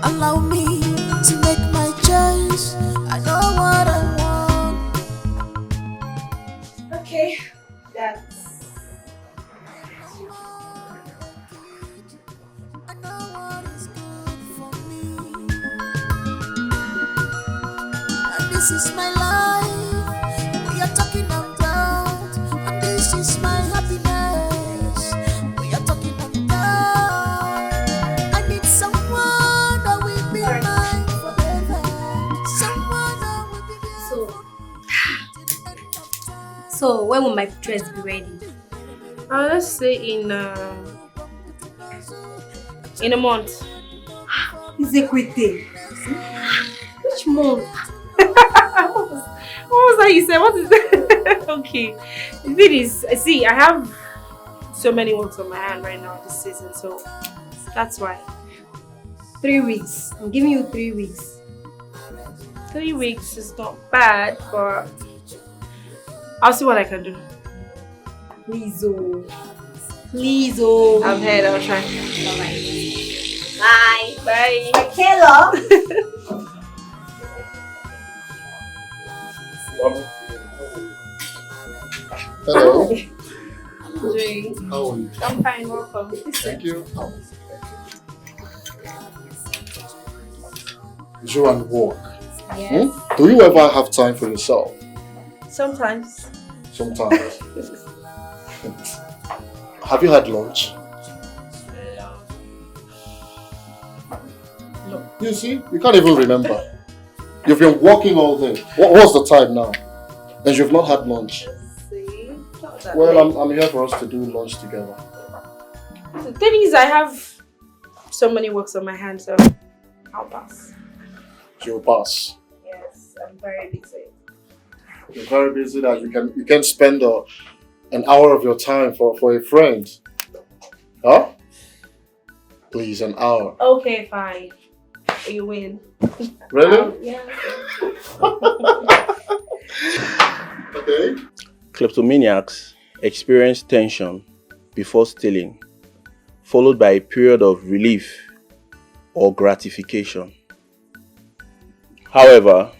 Allow me to make my choice. I know what I want. Okay, that's... I know what is good for me. And this is my life. We are talking about. And this is my happiness. We are talking about. I need someone that will be mine forever. Someone that will be there. So when will my dress be ready? let's say in a month. Is it quitting? Which month? What was that you said? What is that? Okay. The thing is, see, I have so many works on my hand right now this season, so that's why. 3 weeks. I'm giving you 3 weeks. 3 weeks is not bad, but I'll see what I can do. Please, oh. Please, oh. I've heard, I'll try. Bye. Bye. Hello. Hello. Jay. How are you? I'm fine, welcome. Thank you. You and work. Yes. Do you ever have time for yourself? Sometimes. Sometimes. Have you had lunch? No. You see, you can't even remember. You've been working all day. What's the time now? And you've not had lunch. See? Not that Well, late. I'm here for us to do lunch together. The thing is, I have so many works on my hands, so I'll pass. You'll pass. Yes, I'm very busy. You're very busy that you can spend an hour of your time for a friend. Huh? Please, an hour. Okay, fine. You win. Really? Yeah. Okay. Kleptomaniacs experience tension before stealing, followed by a period of relief or gratification. However,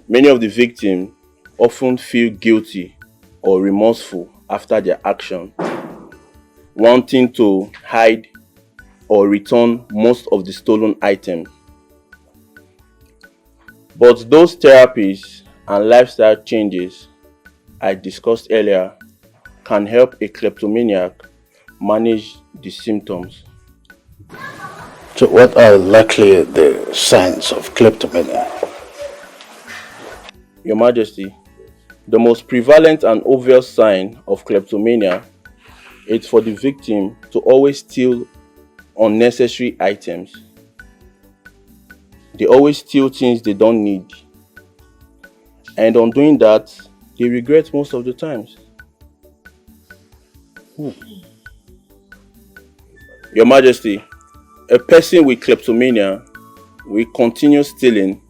many of the victims often feel guilty or remorseful after their action, wanting to hide or return most of the stolen items. But those therapies and lifestyle changes I discussed earlier can help a kleptomaniac manage the symptoms. So what are likely the signs of kleptomania? Your Majesty, the most prevalent and obvious sign of kleptomania is for the victim to always steal unnecessary items. They always steal things they don't need. And on doing that, they regret most of the times. Your Majesty, a person with kleptomania will continue stealing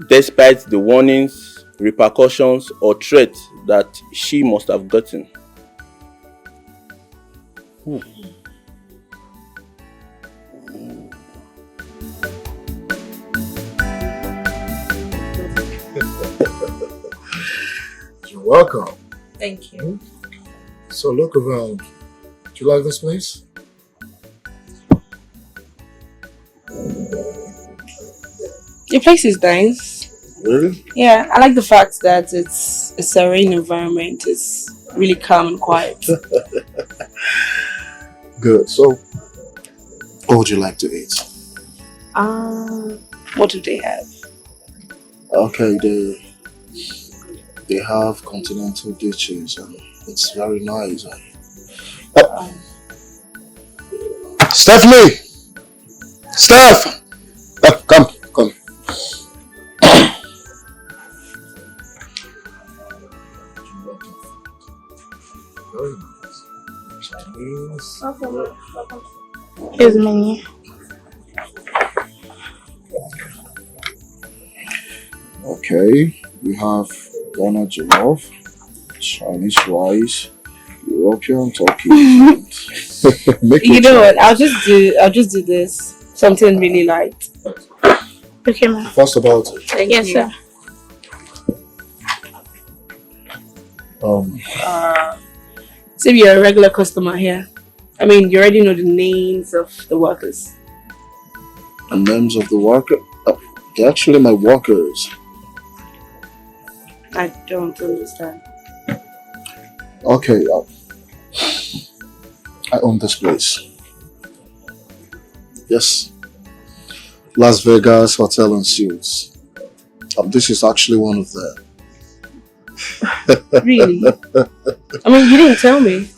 despite the warnings, repercussions, or threats that she must have gotten. You're welcome. Thank you. So look around. Do you like this place? The place is nice. Really? Yeah, I like the fact that it's a serene environment. It's really calm and quiet. Good. So, what would you like to eat? What do they have? Okay, they have continental dishes and it's very nice. Stephanie! Steph! Come. Very nice. Chinese. Here's the menu. Okay, we have Ghana jollof, Chinese rice, European turkey. You know what? I'll just do this. Something really light. Okay, ma'am. First about it. Thank Yes, you. sir. So you're a regular customer here. I mean, you already know the names of the workers. The names of the worker. They're actually my workers. I don't understand. Okay, I own this place. Yes. Las Vegas Hotel and Suites. This is actually one of them. Really? I mean, you didn't tell me.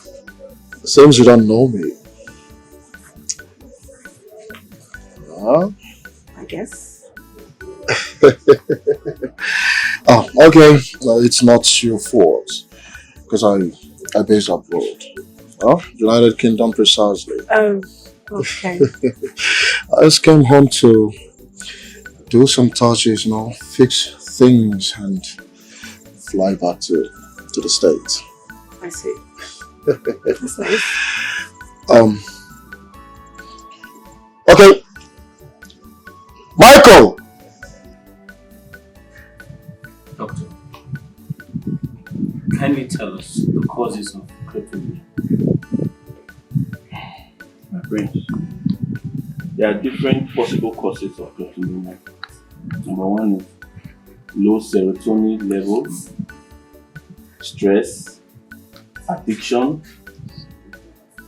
Seems you don't know me. Huh? I guess. Oh, okay. It's not your fault. Because I based abroad. Oh, United Kingdom precisely. Oh, okay. I just came home to do some touches, fix things and fly back to the States. I see. That's nice. Okay. Michael! Doctor, kindly tell us the causes of kleptomania. My friends, there are different possible causes of kleptomania. Number one is low serotonin levels, stress, addiction,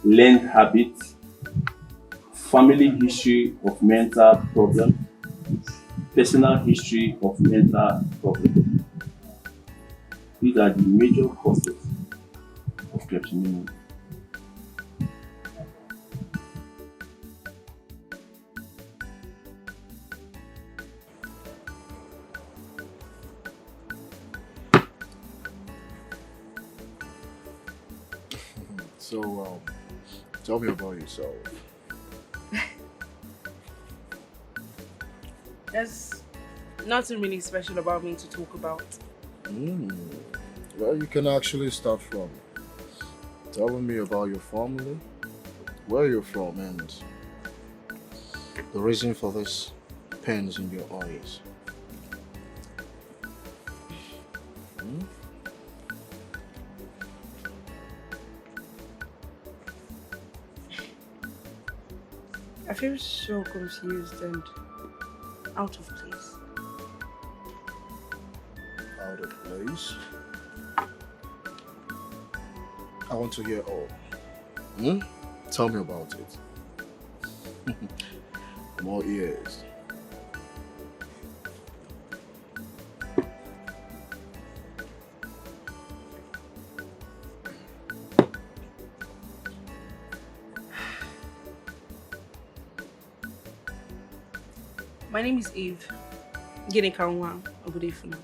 learned habits, family history of mental problems, personal history of mental problems. These are the major causes of kleptomania. So, tell me about yourself. There's nothing really special about me to talk about. Well, you can actually start from telling me about your family, where you're from, and the reason for this pains in your eyes. I feel so confused and out of place. Out of place? I want to hear all. Tell me about it. More ears. My name is Eve. Gini Kanwa Obudefuna.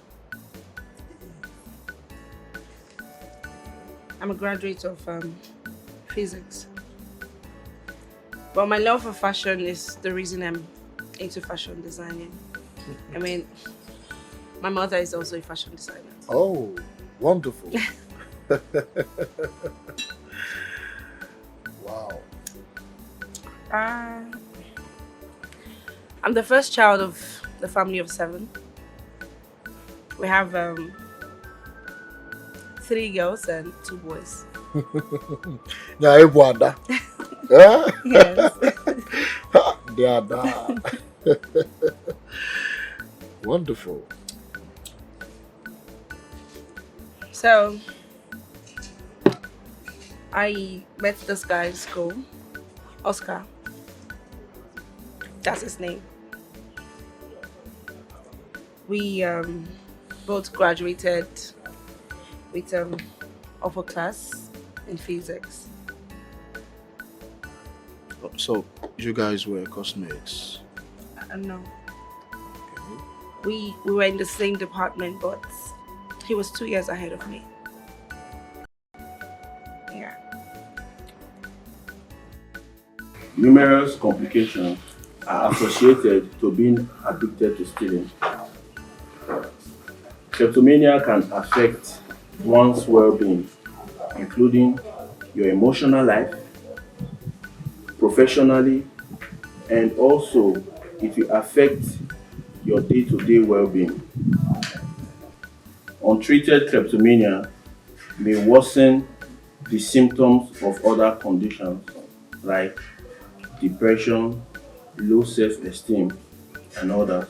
I'm a graduate of physics. But my love for fashion is the reason I'm into fashion designing. I mean, my mother is also a fashion designer. Oh, wonderful. Wow. I'm the first child of the family of 7. We have 3 girls and 2 boys. Yeah, Wanda. Yeah? Yes. Yeah. Wonderful. So, I met this guy in school, Oscar. That's his name. We both graduated with upper class in physics. So, you guys were classmates? No, Okay. we were in the same department, but he was 2 years ahead of me. Yeah. Numerous complications are associated to being addicted to stealing. Kleptomania can affect one's well-being, including your emotional life, professionally, and also it will affect your day-to-day well-being. Untreated kleptomania may worsen the symptoms of other conditions like depression, low self-esteem, and others.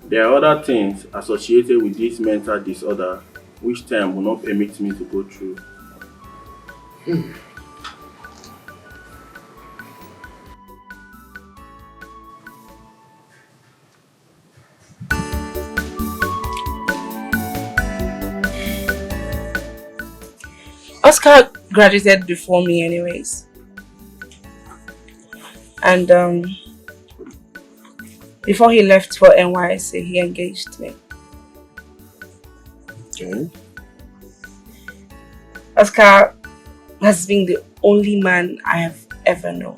There are other things associated with this mental disorder which time will not permit me to go through. Oscar graduated before me anyways. And before he left for NYC, he engaged me. Okay. Oscar has been the only man I have ever known.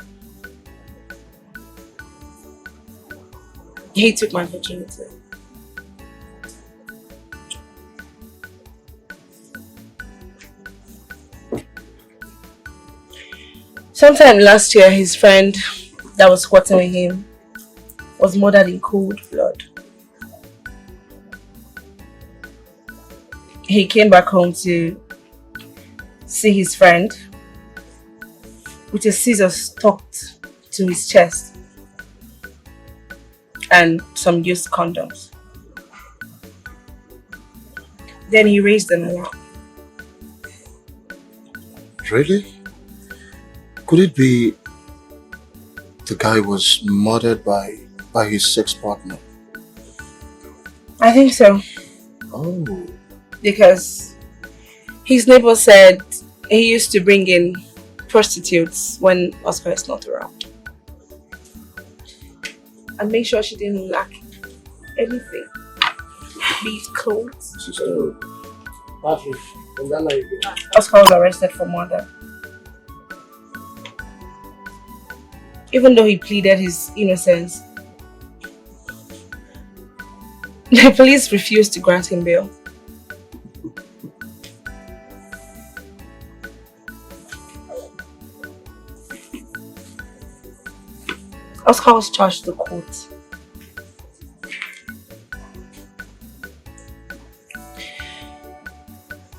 He took my virginity. Sometime last year, his friend that was squatting with him was murdered in cold blood. He came back home to see his friend with a scissor stuck to his chest and some used condoms. Then he raised them around. Really? Could it be the guy was murdered by his sex partner? I think so, Oh. because his neighbor said he used to bring in prostitutes when Oscar is not around and make sure she didn't lack anything, be it clothes. Oscar was arrested for murder. Even though he pleaded his innocence, the police refused to grant him bail. Oscar was charged to court.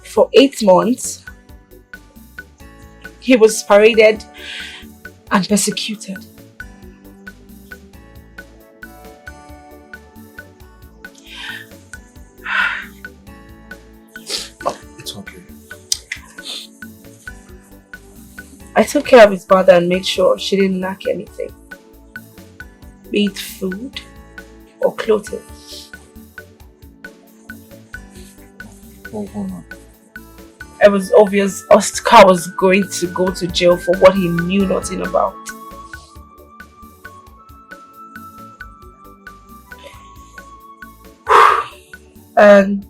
For 8 months, he was paraded and persecuted. It's okay. I took care of his mother and made sure she didn't lack anything, be it food or clothing. Hold on. It was obvious Oscar was going to go to jail for what he knew nothing about. And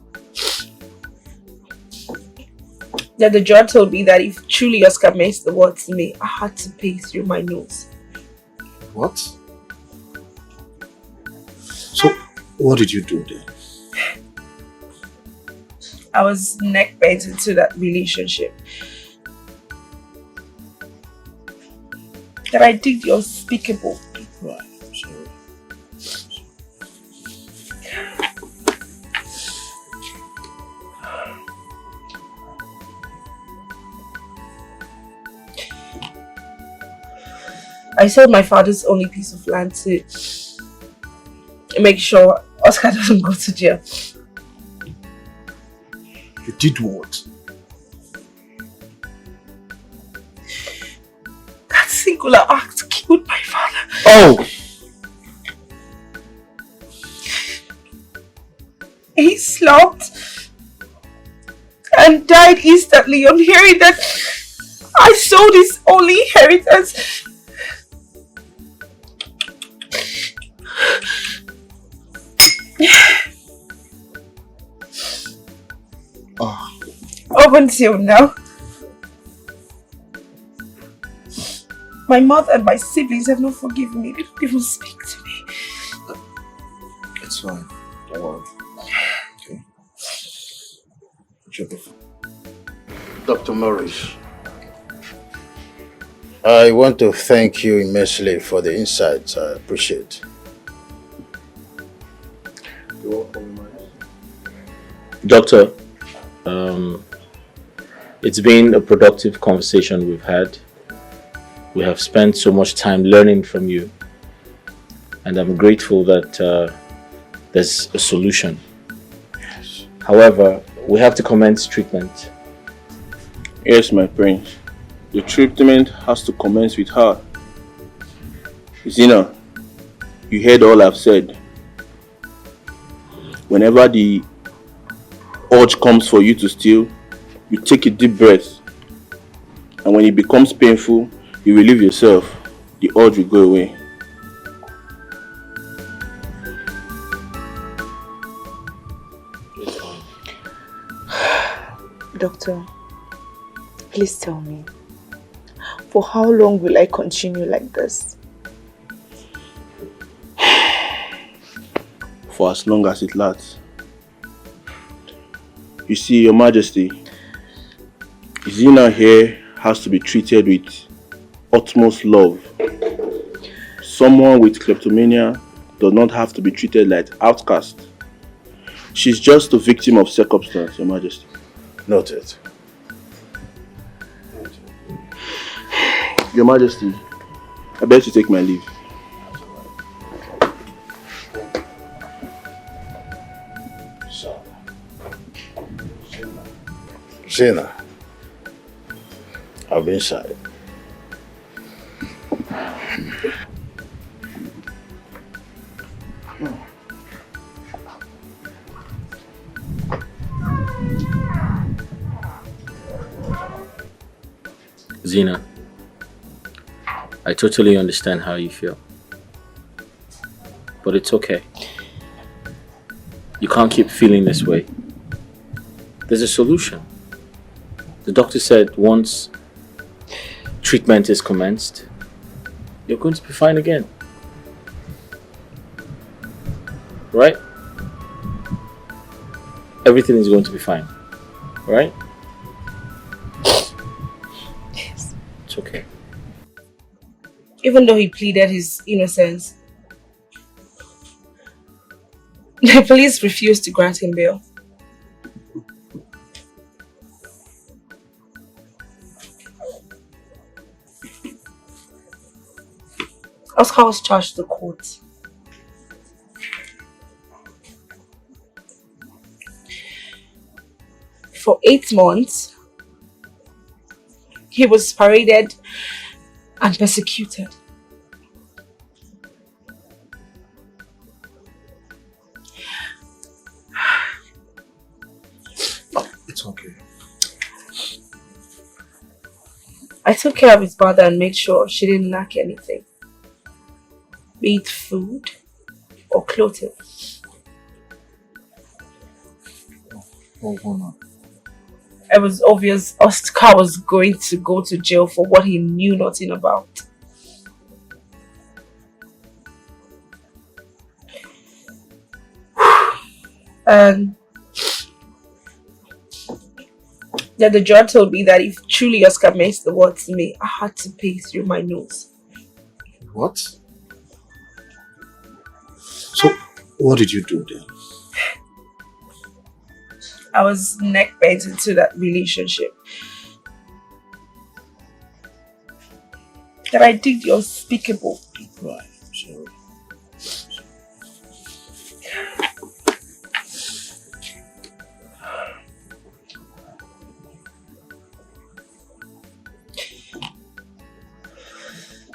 then the judge told me that if truly Oscar meant the word to me, I had to pay through my nose. What? So, what did you do then? I was neck bent into that relationship. That I did the unspeakable. Right, sorry. I sold my father's only piece of land to make sure Oscar doesn't go to jail. You did what? That singular act killed my father. Oh! He slumped and died instantly on hearing that I sold his only inheritance. Oh. Up until now, my mother and my siblings have not forgiven me. They don't even speak to me. It's fine. Don't worry. Okay. Check it. Dr. Morris, I want to thank you immensely for the insights. I appreciate. You're welcome, Your Majesty. Doctor, it's been a productive conversation we've had. We have spent so much time learning from you, and I'm grateful that there's a solution. Yes. However, we have to commence treatment. Yes, my prince. The treatment has to commence with her. Zina, you heard all I've said. Whenever the urge comes for you to steal, you take a deep breath. And when it becomes painful, you relieve yourself. The urge will go away. Doctor, please tell me, for how long will I continue like this? For as long as it lasts. You see, Your Majesty, Zina here has to be treated with utmost love. Someone with kleptomania does not have to be treated like outcast. She's just a victim of circumstance, Your Majesty. Noted. Your Majesty, I beg to take my leave. Zina, I'll be inside. Zina, I totally understand how you feel. But it's okay. You can't keep feeling this way. There's a solution. The doctor said once treatment is commenced, you're going to be fine again. Right? Everything is going to be fine. Right? Yes. It's okay. Even though he pleaded his innocence, the police refused to grant him bail. Oscar was charged to court. For 8 months, he was paraded and persecuted. It's okay. I took care of his mother and made sure she didn't lack anything, be it food or clothing. Hold on. It was obvious Oscar was going to go to jail for what he knew nothing about. And then the judge told me that if truly Oscar meant the word to me, I had to pay through my nose. What? So, what did you do then? I was neck bent into that relationship. That I did the unspeakable. Right, sorry.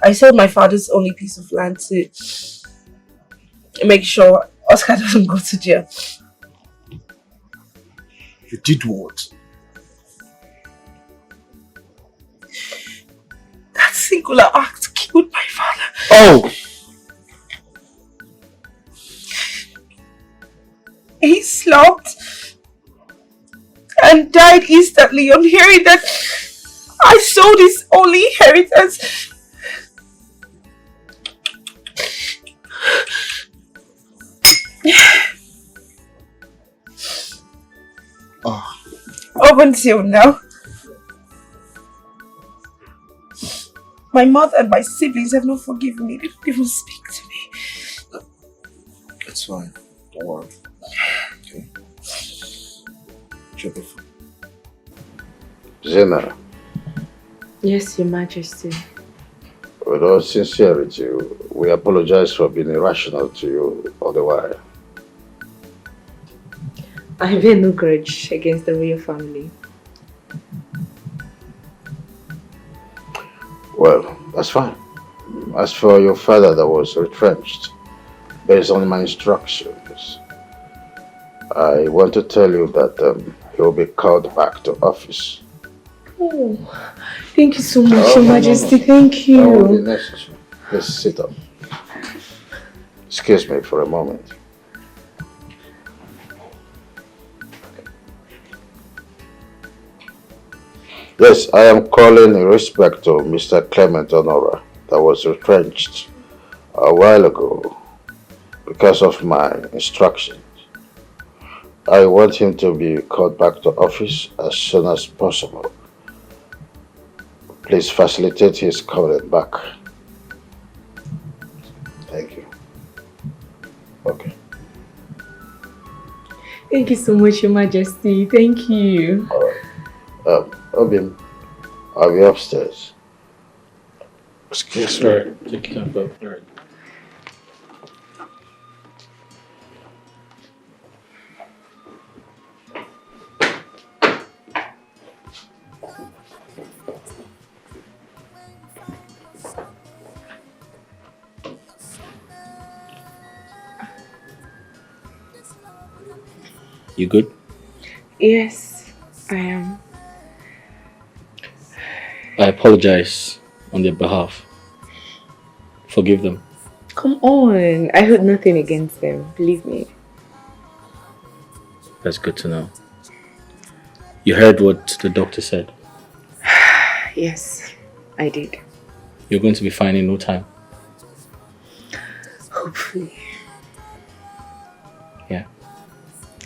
I sold my father's only piece of land to make sure Oscar doesn't go to jail. You did what? That singular act killed my father. Oh! He slumped and died instantly on hearing that I sold his only inheritance. Oh. Up until now, my mother and my siblings have not forgiven me. They don't even speak to me. It's fine. Don't worry. you before. Zena, Yes, Your Majesty. with all sincerity, we apologize for being irrational to you all the while. I bear no grudge against the royal family. Well, that's fine. As for your father that was retrenched, based on my instructions, I want to tell you that he will be called back to office. Oh, thank you so much, Your Majesty. Thank you. That won't be necessary. Please sit up. Excuse me for a moment. Yes, I am calling in respect to Mr. Clement Honora that was retrenched a while ago because of my instructions. I want him to be called back to office as soon as possible. Please facilitate his calling back. Thank you. Okay. Thank you so much, Your Majesty. Thank you. All right. Obin, I'll be upstairs. Excuse me. Alright, take care of that. Alright. You good? Yes, I am. I apologize on their behalf. Forgive them. Come on. I heard nothing against them. Believe me. That's good to know. You heard what the doctor said. Yes, I did. You're going to be fine in no time. Hopefully. Yeah.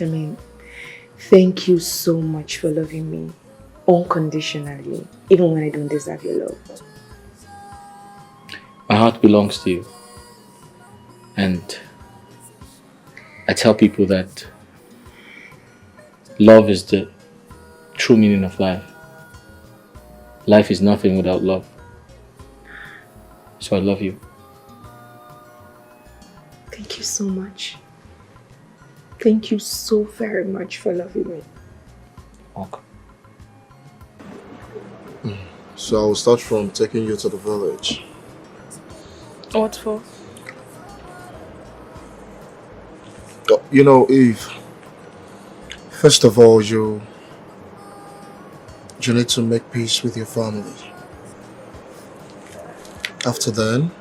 I mean, thank you so much for loving me unconditionally, even when I don't deserve your love. My heart belongs to you. And I tell people that love is the true meaning of life. Life is nothing without love. So I love you. Thank you so much. Thank you so very much for loving me. Welcome. So I will start from taking you to the village. What for? You know, Eve, first of all, you need to make peace with your family. After then,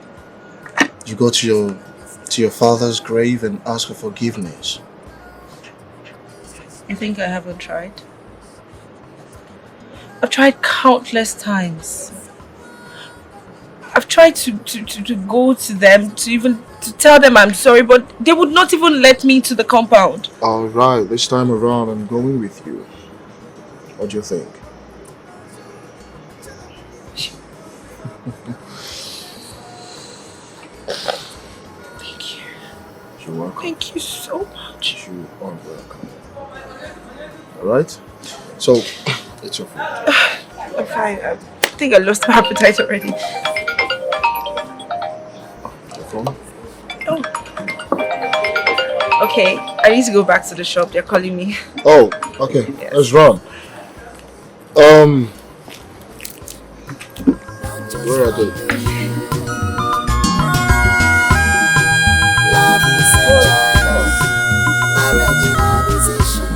you go to your father's grave and ask for forgiveness. You think I haven't tried? I've tried countless times. I've tried to go to them, to tell them I'm sorry, but they would not even let me into the compound. Alright, this time around I'm going with you. What do you think? Thank you. You're welcome. Thank you so much. You are welcome. Alright? So, it's your food. I'm fine. I think I lost my appetite already. Your phone? Oh. Okay, I need to go back to the shop. They're calling me. Oh, okay. Yes. Let's run. Where are they? Love is a choice, marriage is a decision.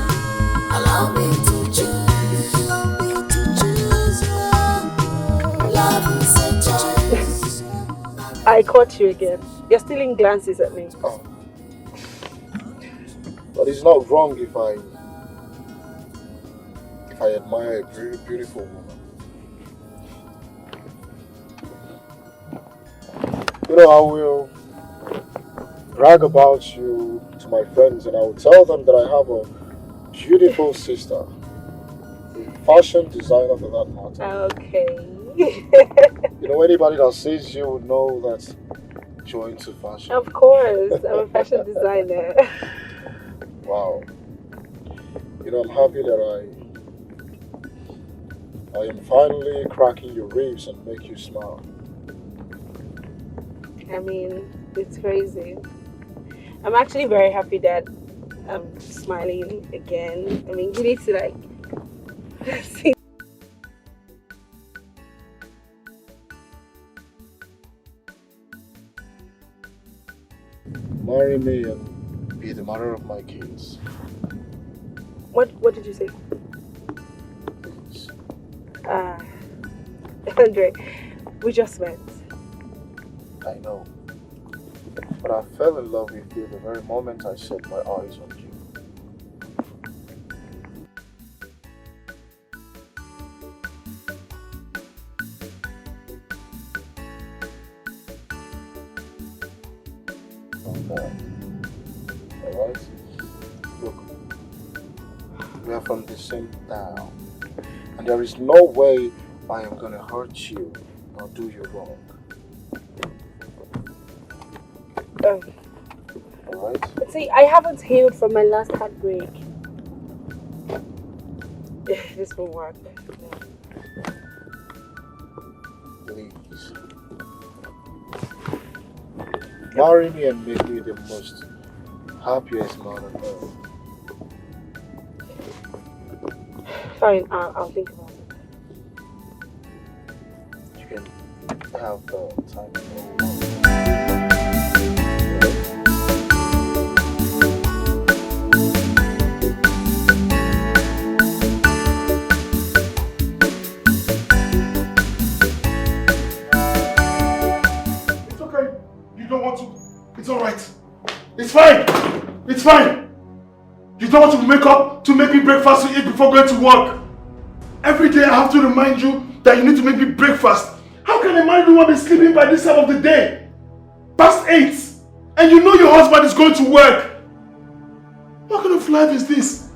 Allow me to choose, love is a choice. I caught you again. You're stealing glances at me. Oh. But it's not wrong if I admire a very beautiful woman. You know, I will brag about you to my friends and I will tell them that I have a beautiful sister, a fashion designer for that matter. Okay. You know, anybody that sees you would know that you're into fashion. Of course, I'm a fashion designer. Wow. I'm happy that I am finally cracking your ribs and make you smile. I mean, it's crazy. I'm actually very happy that I'm smiling again. I mean, you need to like see. Marry me and be the mother of my kids. What did you say? Andre, we just met. I know. But I fell in love with you the very moment I set my eyes on you. Alright? Look, we are from the same town. And there is no way I am gonna hurt you or do you wrong. Alright? See, I haven't healed from my last heartbreak. This won't work. Please. Marry me and make me the most happiest man on earth. Fine, I'll think about it. You can have the time to go. It's okay. You don't want to. It's alright. It's fine. It's fine. You don't want to make up to make me breakfast to eat before going to work. Every day I have to remind you that you need to make me breakfast. How can a married woman be sleeping by this time of the day? Past 8. And you know your husband is going to work. What kind of life is this?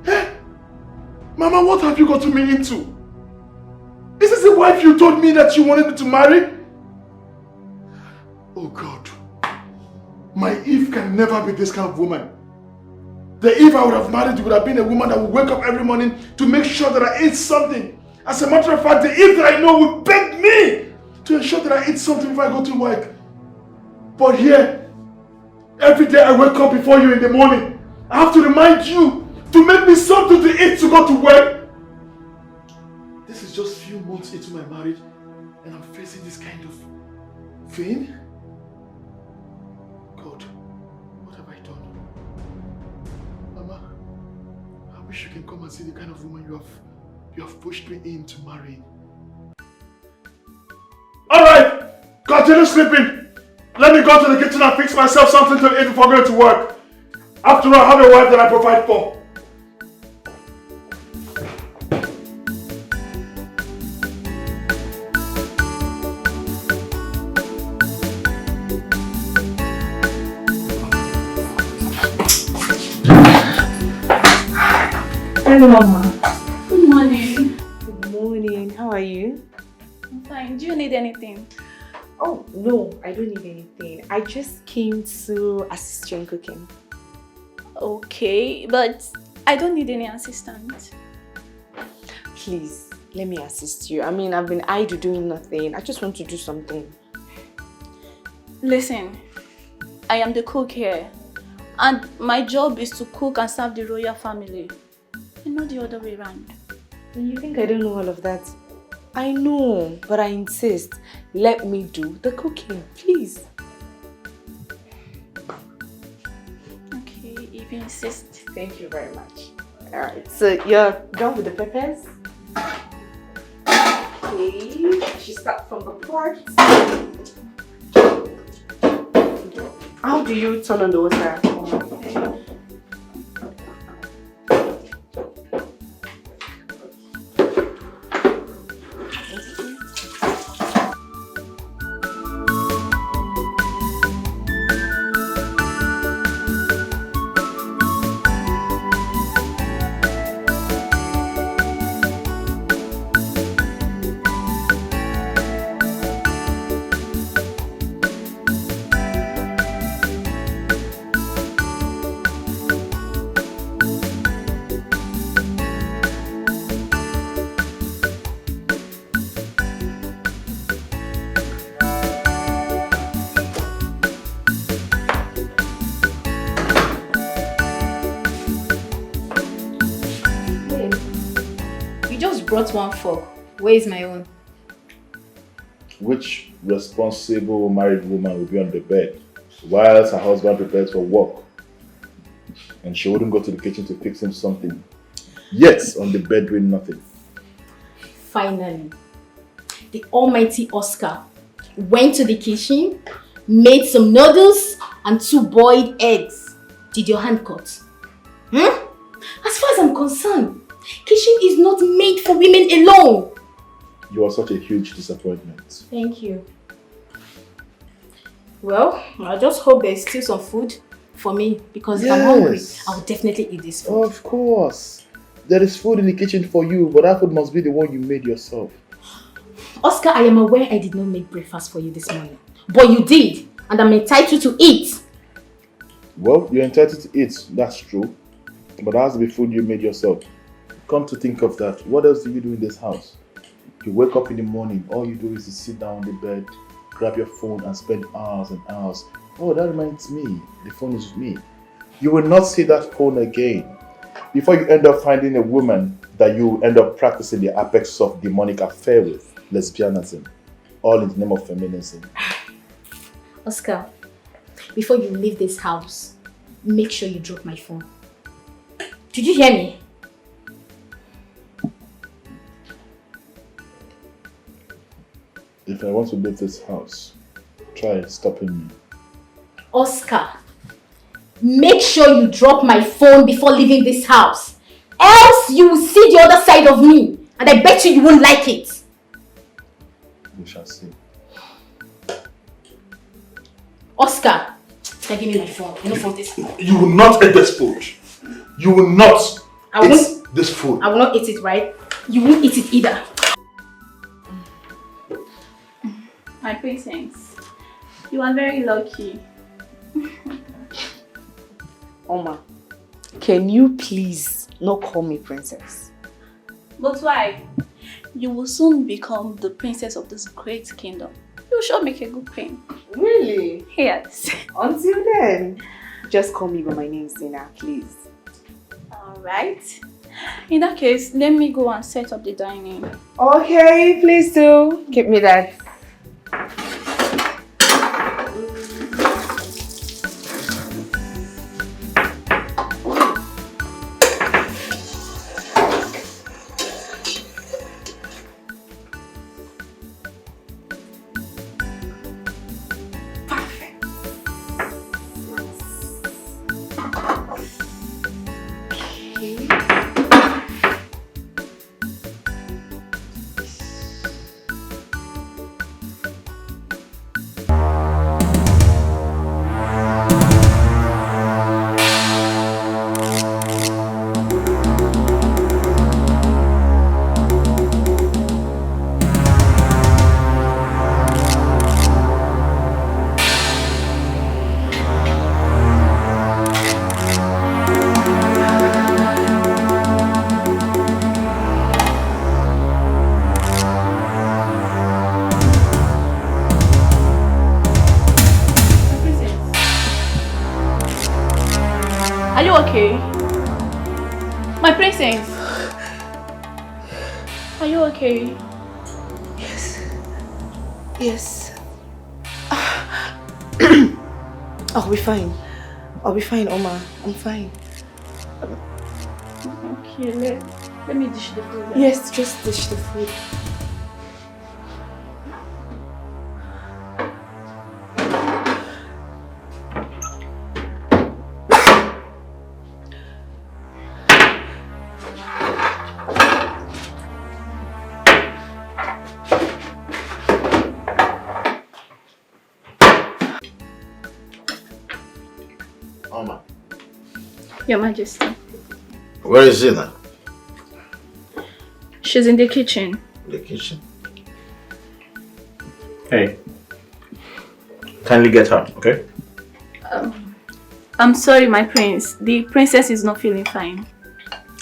Eh? Mama, what have you gotten me into? Is this the wife you told me that you wanted me to marry? Oh God. My Eve can never be this kind of woman. The Eve I would have married would have been a woman that would wake up every morning to make sure that I ate something. As a matter of fact, the Eve that I know would beg me to ensure that I eat something before I go to work. But here, every day I wake up before you in the morning, I have to remind you to make me something to eat to go to work. This is just a few months into my marriage and I'm facing this kind of thing. God, what have I done? Mama, I wish you can come and see the kind of woman you have pushed me into marrying. Alright! Continue sleeping! Let me go to the kitchen and fix myself something to eat before going to work. After all, I have a wife that I provide for. Hello, Mama. Good morning. Good morning. How are you? I'm fine. Do you need anything? Oh, no, I don't need anything. I just came to assist you in cooking. Okay, but I don't need any assistance. Please, let me assist you. I mean, I've been idle doing nothing. I just want to do something. Listen, I am the cook here, and my job is to cook and serve the royal family, and not the other way around. You think I don't know all of that? I know, but I insist. Let me do the cooking, please. Okay, if you insist. Thank you very much. Alright, so you're done with the peppers? Okay, she start from the pot. How do you turn on the water? brought one fork. Where is my own? Which responsible married woman will be on the bed whilst her husband prepares for work? And she wouldn't go to the kitchen to fix him something. Yes, on the bed doing nothing. Finally, the almighty Oscar went to the kitchen, made some noodles and 2 boiled eggs. Did your hand cut? As far as I'm concerned, kitchen is not made for women alone. You are such a huge disappointment. Thank you. Well, I just hope there's still some food for me because if I'm hungry, I'll definitely eat this food. Of course. There is food in the kitchen for you, but that food must be the one you made yourself. Oscar, I am aware I did not make breakfast for you this morning. But you did, and I'm entitled to eat. Well, you're entitled to eat, that's true. But that has to be food you made yourself. Come to think of that, what else do you do in this house? You wake up in the morning, all you do is to sit down on the bed, grab your phone and spend hours and hours. Oh, that reminds me, the phone is with me. You will not see that phone again before you end up finding a woman that you end up practicing the apex of demonic affair with, lesbianism, all in the name of feminism. Oscar, before you leave this house, make sure you drop my phone. Did you hear me? If I want to leave this house, try stopping me. Oscar, make sure you drop my phone before leaving this house. Else you will see the other side of me. And I bet you won't like it. We shall see. Oscar, give me my phone. I don't want this phone. You will not eat this food. You will not eat this food. I will not eat it, right? You won't eat it either. My princess, you are very lucky. Oma, can you please not call me princess? But why? You will soon become the princess of this great kingdom. You shall make a good queen. Really? Yes. Until then, just call me by my name, Zina, please. Alright. In that case, let me go and set up the dining. Okay, please do. Give me that. Are you okay? My princess. Are you okay? Yes. Yes. I'll be fine. I'll be fine, Oma. I'm fine. Okay, let me dish the food. Yes, just dish the food. Oma, Your Majesty. where is Zina? She's in the kitchen. The kitchen. Hey, kindly get her, okay? I'm sorry, my prince. The princess is not feeling fine.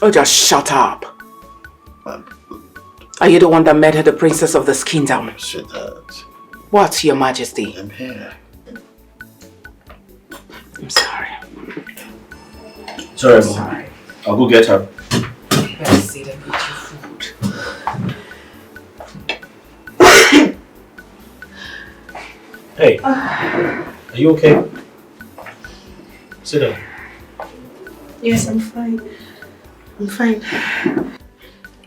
Oh, just shut up. Are you the one that made her the princess of this kingdom? Sweetheart. What, Your Majesty? I'm here. I'm sorry. Sorry, Mom. I'll go get her. Let's see the beautiful food. Are you okay? Sit down. Yes, I'm fine. I'm fine.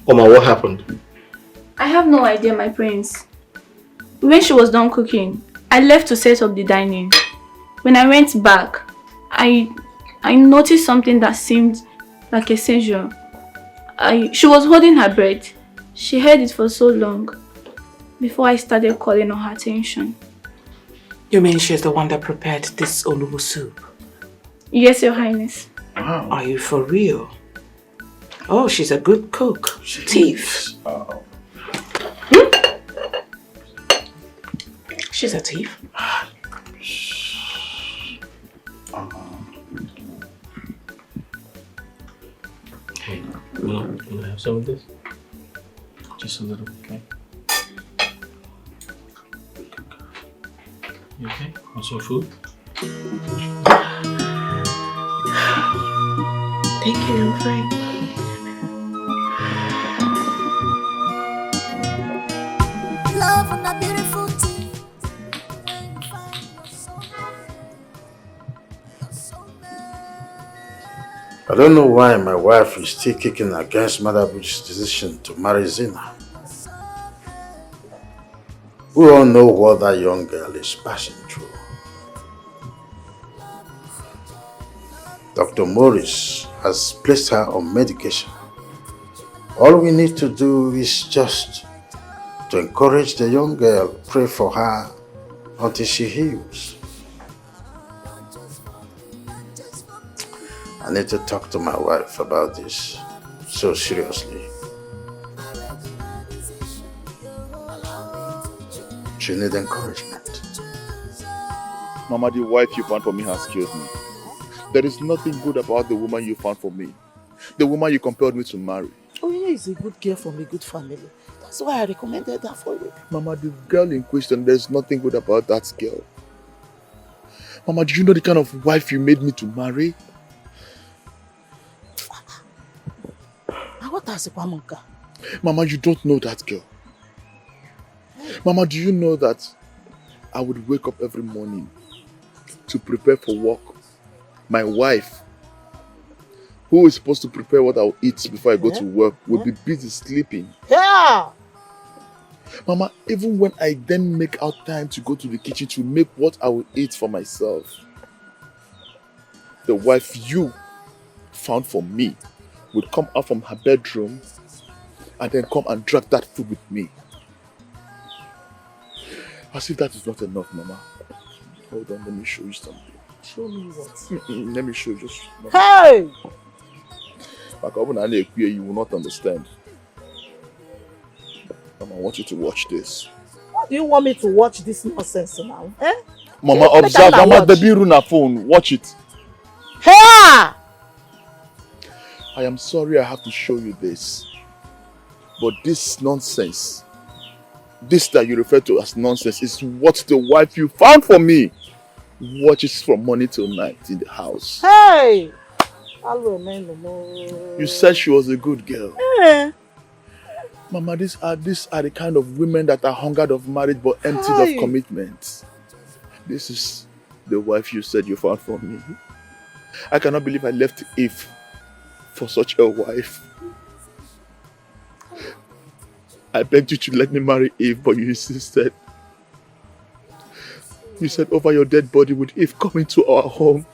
Oma, what happened? I have no idea, my prince. When she was done cooking, I left to set up the dining. When I went back, I noticed something that seemed like a seizure. She was holding her breath. She held it for so long before I started calling on her attention. You mean she's the one that prepared this olubu soup? Yes, Your Highness. Wow. Are you for real? Oh, she's a good cook. Thief. She's a thief. Hey, you want to have some of this? Just a little, okay? You okay? Want some food? Thank you, I'm fine. Love and a beautiful thing. I don't know why my wife is still kicking against Mother Butch's decision to marry Zina. We all know what that young girl is passing through. Dr. Morris has placed her on medication. All we need to do is just to encourage the young girl, pray for her until she heals. I need to talk to my wife about this so seriously. She needs encouragement. Mama, the wife you found for me has killed me. There is nothing good about the woman you found for me. The woman you compelled me to marry. Oh, you know, he's a good girl from a good family. That's why I recommended that for you. Mama, the girl in question, there's nothing good about that girl. Mama, do you know the kind of wife you made me to marry? Mama, you don't know that girl. Mama, do you know that I would wake up every morning to prepare for work? My wife, who is supposed to prepare what I'll eat before I go to work, will be busy sleeping. Yeah! Mama, even when I then make out time to go to the kitchen to make what I will eat for myself, the wife you found for me would come out from her bedroom and then come and drag that food with me. As if that is not enough, Mama. Hold on, let me show you something. Show me what? Let me show you just... Hey! You will not understand. Mama, I want you to watch this. Why do you want me to watch this nonsense now? Eh? Mama, observe. Mama, the bill on her phone. Watch it. Hey! I am sorry I have to show you this. But this nonsense, this that you refer to as nonsense, is what the wife you found for me watches from morning till night in the house. Hey! I'll remain no more. You said she was a good girl. Eh? Mama, these are the kind of women that are hungered of marriage but emptied of commitment. This is the wife you said you found for me. I cannot believe I left Eve for such a wife. I begged you to let me marry Eve, but you insisted. You said over your dead body would Eve come into our home.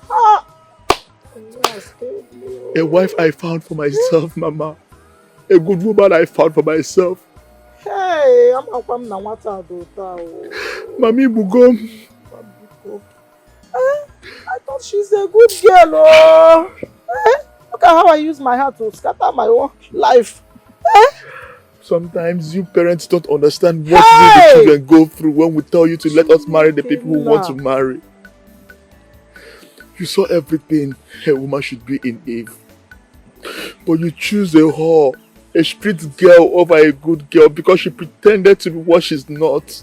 A wife I found for myself, Mama. A good woman I found for myself. Hey, I'm a na wata dota. Mami Bugom. I thought she's a good girl. Oh. Look at how I use my heart to scatter my own life. Sometimes you parents don't understand what we the children go through when we tell you to let us marry the people who want to marry. You saw everything a woman should be in Eve. But you choose a whore, a street girl over a good girl because she pretended to be what she's not.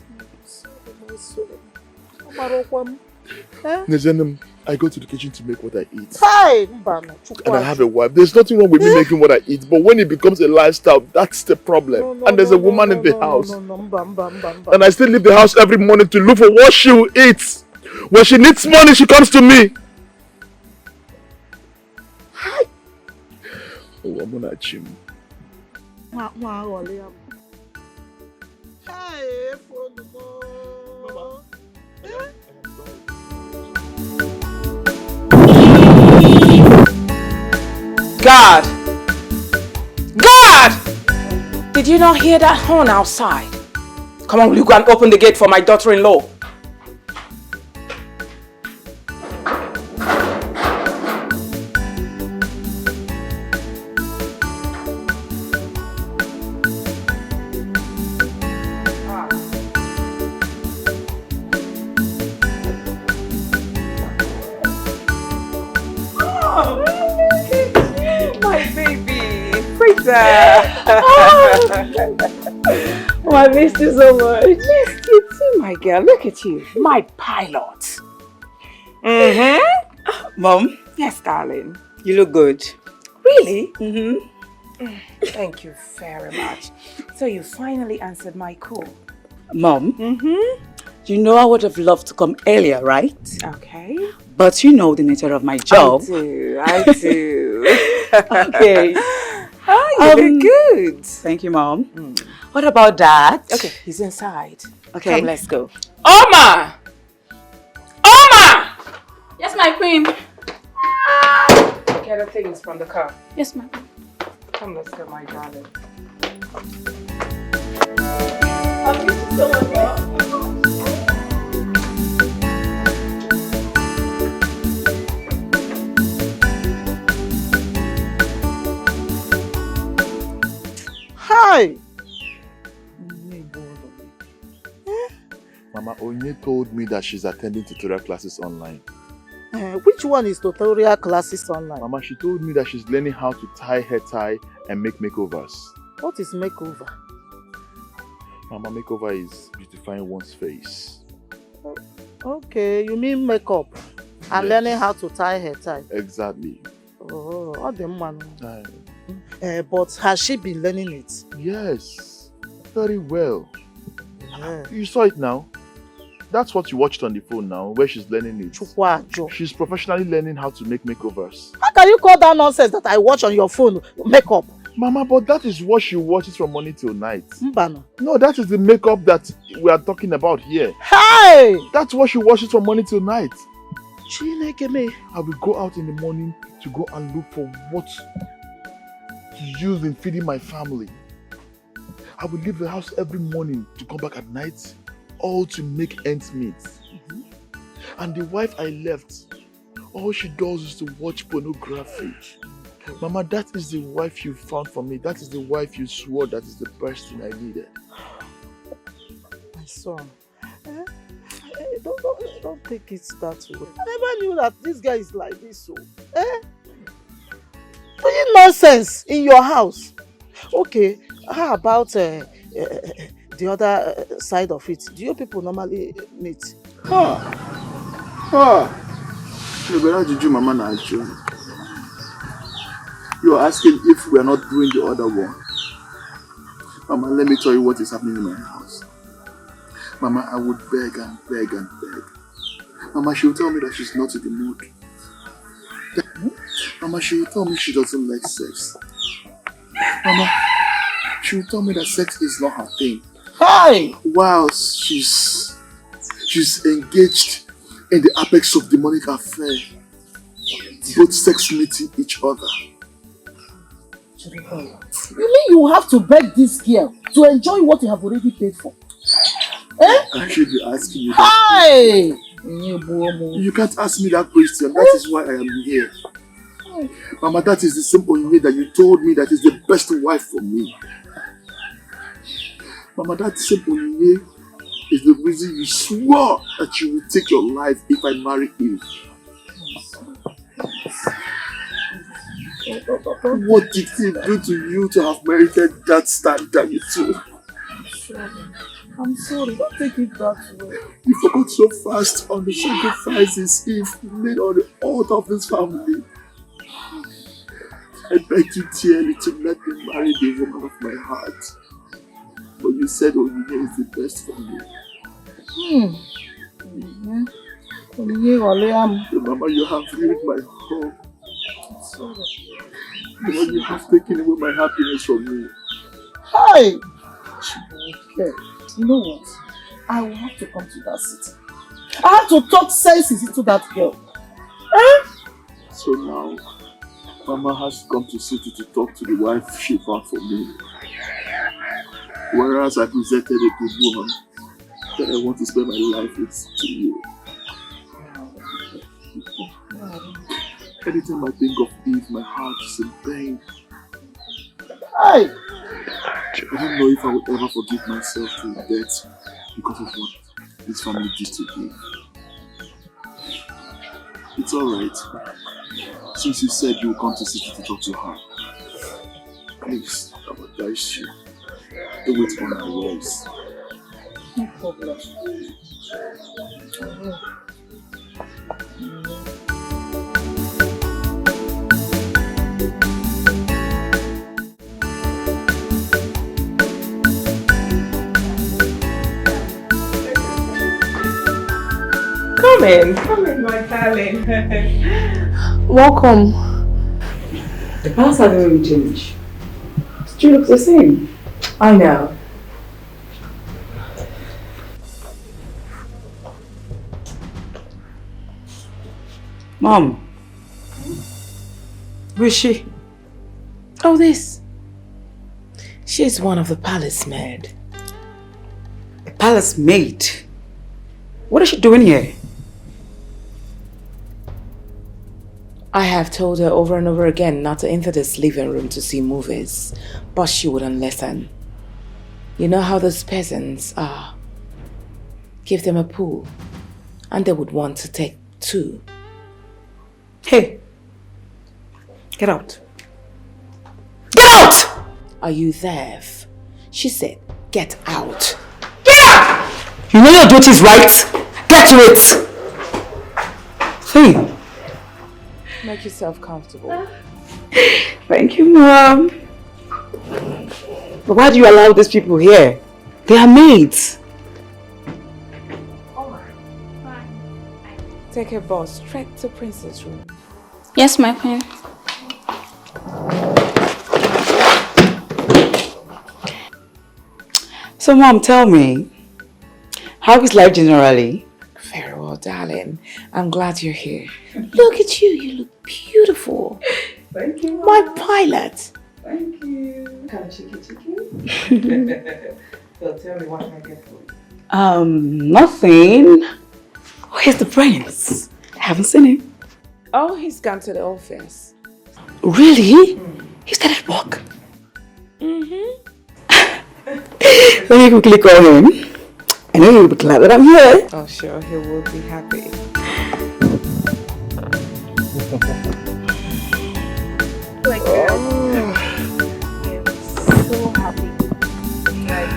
I go to the kitchen to make what I eat. Hi, Mbano. And I have a wife. There's nothing wrong with me making what I eat, but when it becomes a lifestyle, that's the problem. And there's a woman in the house. And I still leave the house every morning to look for what she will eat. When she needs money, she comes to me. Hi. Oh, I'm gonna chim. God! God! Did you not hear that horn outside? Come on, will you go and open the gate for my daughter-in-law? Oh, I missed you so much. Missed you too, my girl. Look at you, my pilot. Mom? Yes, darling. You look good. Really? Thank you very much. So you finally answered my call. Mom, you know I would have loved to come earlier, right? Okay. But you know the nature of my job. I do. Okay. Oh, you look good. Thank you, Mom. What about Dad? Okay, he's inside. Okay. Come, let's go. Oma! Oma! Yes, my queen. Get the things from the car. Yes, ma'am. Come, let's go, my darling. I miss you so much, Mom. Hi. Mama Onye told me that she's attending tutorial classes online. Which one is tutorial classes online? Mama, she told me that she's learning how to tie hair tie and make makeovers. What is makeover? Mama, makeover is beautifying one's face. Okay, you mean makeup and learning how to tie hair tie. Exactly. Oh, what the man? But has she been learning it? Yes, very well. Yeah. You saw it now. That's what you watched on the phone now, where she's learning it. She's professionally learning how to make makeovers. How can you call that nonsense that I watch on your phone makeup? Mama, but that is what she watches from morning till night. Mbano. No, that is the makeup that we are talking about here. Hey! That's what she watches from morning till night. Chineke. I will go out in the morning to go and look for what to use in feeding my family. I will leave the house every morning to come back at night, all to make ends meet. And the wife I left, all she does is to watch pornography. Mama, that is the wife you found for me. That is the wife you swore that is the best thing I needed. My son, don't take it that way. I never knew that this guy is like this. So, doing nonsense in your house. Okay, how about the other side of it? Do you people normally meet? Mama, you are asking if we are not doing the other one. Mama, let me tell you what is happening in my house. Mama, I would beg and beg and beg. Mama, she will tell me that she's not in the mood. Mama, she will tell me she doesn't like sex. Mama, she will tell me that sex is not her thing. Hi! Whilst she's engaged in the apex of demonic affair, both sex meeting each other. You mean you have to beg this girl to enjoy what you have already paid for? I should be asking you that. Hi! You can't ask me that question. That is why I am here. Mama, that is the same Onyinye that you told me that is the best wife for me. Mama, that same Onyinye is the reason you swore that you will take your life if I marry you. What did he do to you to have merited that stand that you took? I'm sorry, don't take it that way. You forgot so fast on the sacrifices Eve made on the altar of this family. I begged you dearly to let me marry the woman of my heart. But you said Onyinye is the best for me. Mama, you have ruined my home. I'm sorry. Mama, you have taken away my happiness from me. Hi! Okay. You know what? I will have to come to that city. I have to talk sense into that girl. So now, Mama has come to city to talk to the wife she found for me. Whereas I presented a good woman that I want to spend my life with to you. Anytime I think of Eve, my heart is in pain. Hey! I don't know if I will ever forgive myself to death because of what this family did to Eve. It's alright. Since you said you will come to city to talk to her, please, I will advise you. Don't wait on my words. No problem. Come in, my darling. Welcome. The past hasn't really changed. Still looks the same. I know. Mom. Who is she? Oh, this. She's one of the palace maid. A palace maid? What is she doing here? I have told her over and over again not to enter this living room to see movies, but she wouldn't listen. You know how those peasants are. Give them a pool, and they would want to take two. Hey, get out. Get out! Are you deaf? She said, get out. Get out! You know your duties, right? Get to it! Hey. Make yourself comfortable. Thank you, Mom. But why do you allow these people here? They are maids. Take a bus straight to Princess' room. Yes, my queen. So, Mom, tell me, how is life generally? Very well, darling. I'm glad you're here. Look at you. You look beautiful. Thank you, Mom. My pilot. Thank you. Kind of cheeky. So tell me what can I get for you? Nothing. Where's the prince? I haven't seen him. Oh, he's gone to the office. Really? He started work. Mm-hmm. Let me quickly call him. I know he'll be glad that I'm here. Oh, sure. He will be happy. Like, I'm so happy. Like,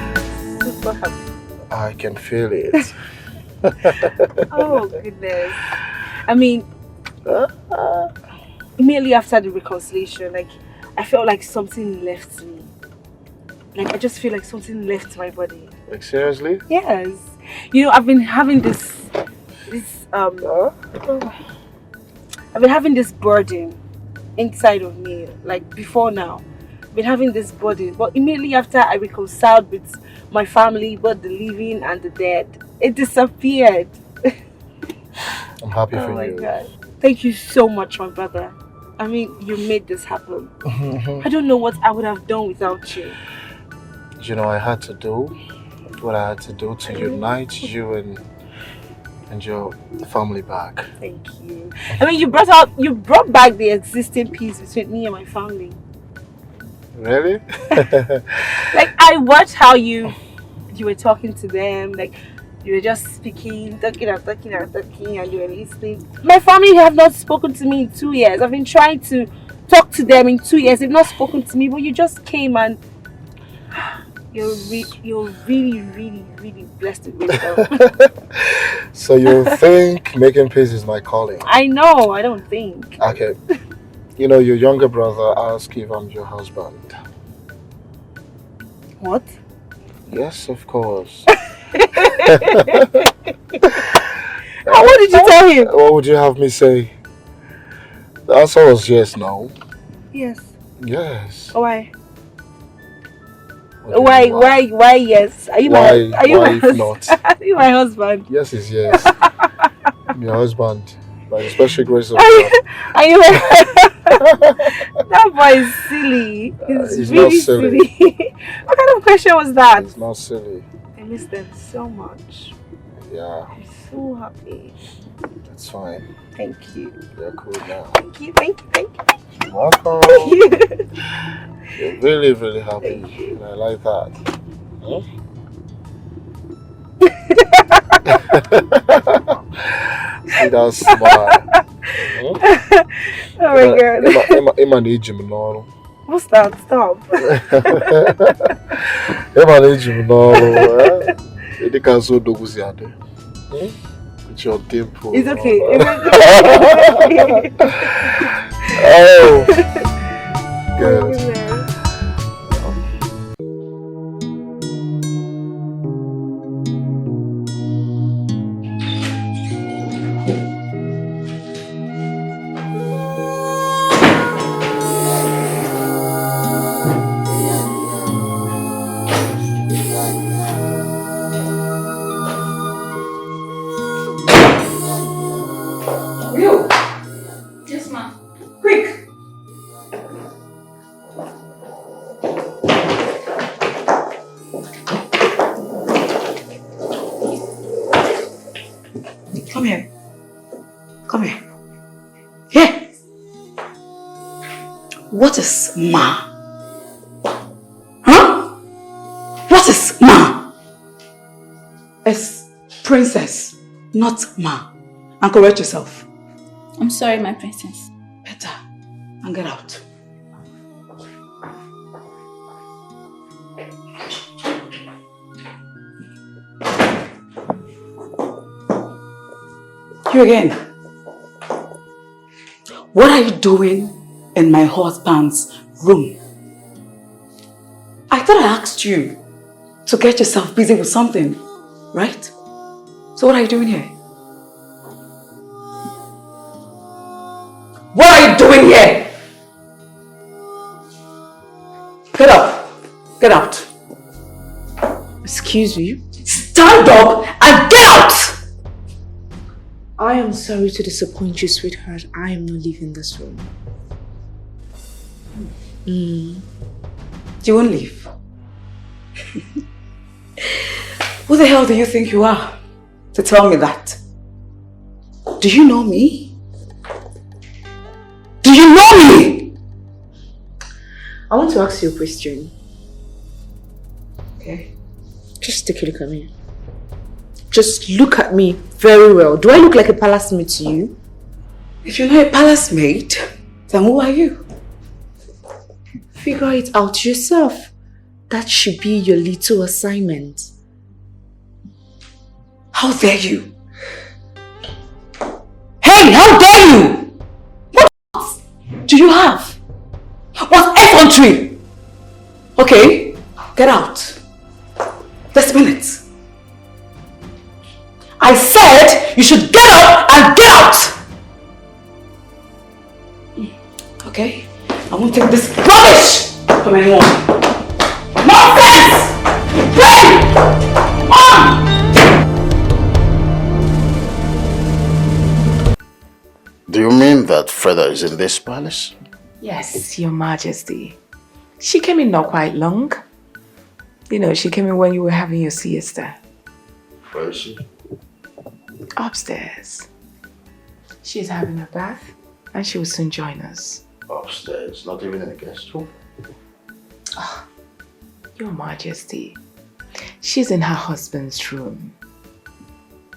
super happy. I can feel it. Oh, goodness. I mean, immediately after the reconciliation, like, I felt like something left me. Like, I just feel like something left my body. Like, seriously? Yes. You know, I've been having this burden inside of me, like, before now. I've been having this burden, but immediately after I reconciled with my family, both the living and the dead, it disappeared. I'm happy for you. Oh my God. Thank you so much, my brother. I mean, you made this happen. I don't know what I would have done without you. You know, I had to do what I had to do to unite you and your family back. Thank you. I mean, you brought back the existing peace between me and my family. Really? Like, I watched how you were talking to them, like you were just speaking, talking, and you were listening. My family have not spoken to me in 2 years. I've been trying to talk to them in 2 years. They've not spoken to me, but you just came and You're really blessed with wisdom. So you think making peace is my calling? I know, I don't think. Okay. You know, your younger brother asked if I'm your husband. What? Yes, of course. What did you tell him? What would you have me say? The answer was yes, no. Yes. Yes. Why? Why yes? Are you why my if not? Are you my husband? Yes is yes. I'm your husband. By the special grace of Are God. Are you That boy is silly. He's not really silly. silly. What kind of question was that? It's not silly. I miss them so much. Yeah. I'm so happy. That's fine. Thank you. You're cool now. Thank you. You're welcome. Thank you. You're really, really happy. And I like that. Huh? See that smile. Huh? Oh my god. What's that? Stop. With your dimple. It's okay. Oh. Good. Will! Yes, ma'am. Quick! Come here. Come here. Here! What is ma? Huh? What is ma? It's princess, not ma. And correct yourself. I'm sorry, my princess. Better. And get out. You again. What are you doing in my husband's room? I thought I asked you to get yourself busy with something, right? So what are you doing here? What are you doing here? Get up. Get out. Excuse me? Stand up and get out! I am sorry to disappoint you, sweetheart. I am not leaving this room. You won't leave. Who the hell do you think you are to tell me that? Do you know me? Do you know me? I want to ask you a question. Okay. Just take a look at me. Just look at me very well. Do I look like a palace maid to you? If you're not a palace maid, then who are you? Figure it out yourself. That should be your little assignment. How dare you? Hey, how dare you? What do you have? What effrontery? Okay, get out. This minute. I said you should get up and get out! Okay? I won't take this rubbish from anyone. Nonsense! Hey! Mom! Do you mean that Freda is in this palace? Yes, Your Majesty. She came in not quite long. You know, she came in when you were having your siesta. Where is she? Upstairs. She's having a bath and she will soon join us. Upstairs, not even in the guest room? Oh, Your Majesty. She's in her husband's room.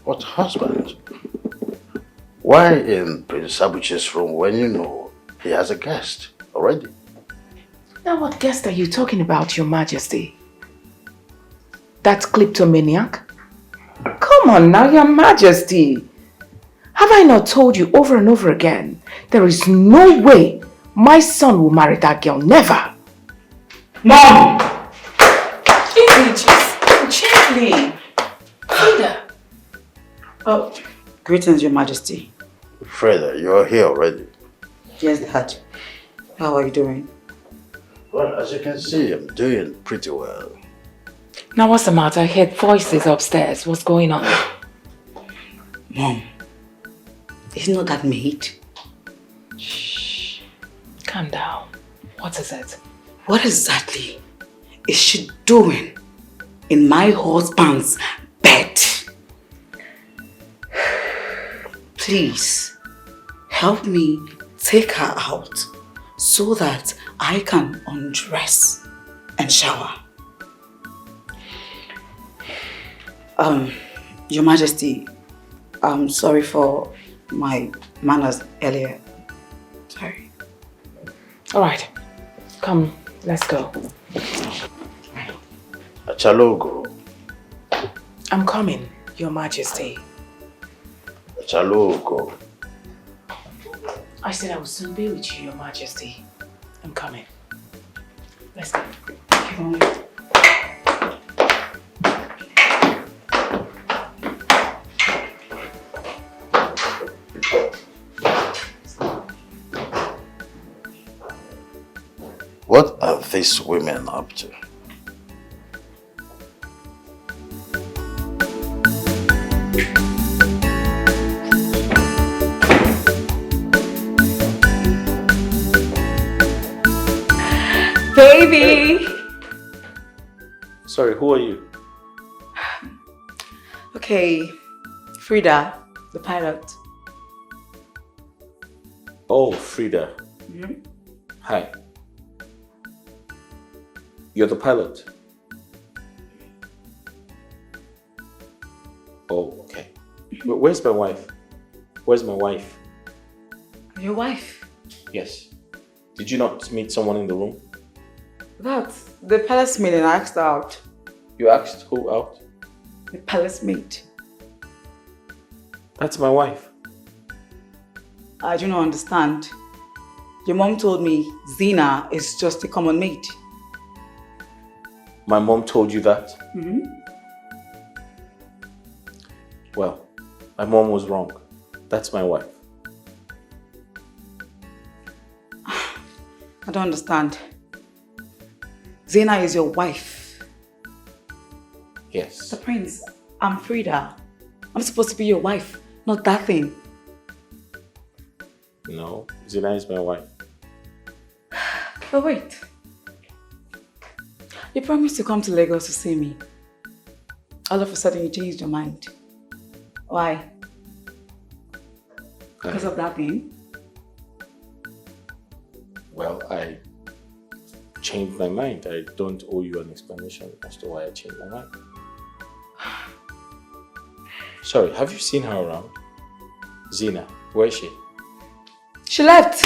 What husband? Why in Prince Abuchi's room when you know he has a guest already? Now what guest are you talking about, Your Majesty? That kleptomaniac? Come on now, Your Majesty. Have I not told you over and over again, there is no way my son will marry that girl, never. Mom! Gently. Frida. Oh, greetings, Your Majesty. Frida, you're here already. Yes, Dad. How are you doing? Well, as you can see, I'm doing pretty well. Now what's the matter? I heard voices upstairs. What's going on? Mom, isn't not that maid? Shh. Calm down. What is it? What exactly is she doing in my husband's bed? Please, help me take her out so that I can undress and shower. Your Majesty, I'm sorry for my manners earlier. Sorry. All right. Come, let's go. Achalogo. I'm coming, Your Majesty. Achalogo. I said I will soon be with you, Your Majesty. I'm coming. Let's go. What are these women up to? Baby! Sorry, who are you? Okay, Frida, the pilot. Oh, Frida. Hi. You're the pilot? Oh, okay. Where's my wife? Where's my wife? Your wife? Yes. Did you not meet someone in the room? That's the palace maid and I asked her out. You asked who out? The palace maid. That's my wife. I do not understand. Your mom told me Zina is just a common maid. My mom told you that? Mm-hmm. Well, my mom was wrong. That's my wife. I don't understand. Zina is your wife. Yes. The prince, I'm Frida. I'm supposed to be your wife, not that thing. No, Zina is my wife. But wait. You promised to come to Lagos to see me. All of a sudden you changed your mind. Why? Because of that thing? Well, I changed my mind. I don't owe you an explanation as to why I changed my mind. Sorry, have you seen her around? Zina, where is she? She left.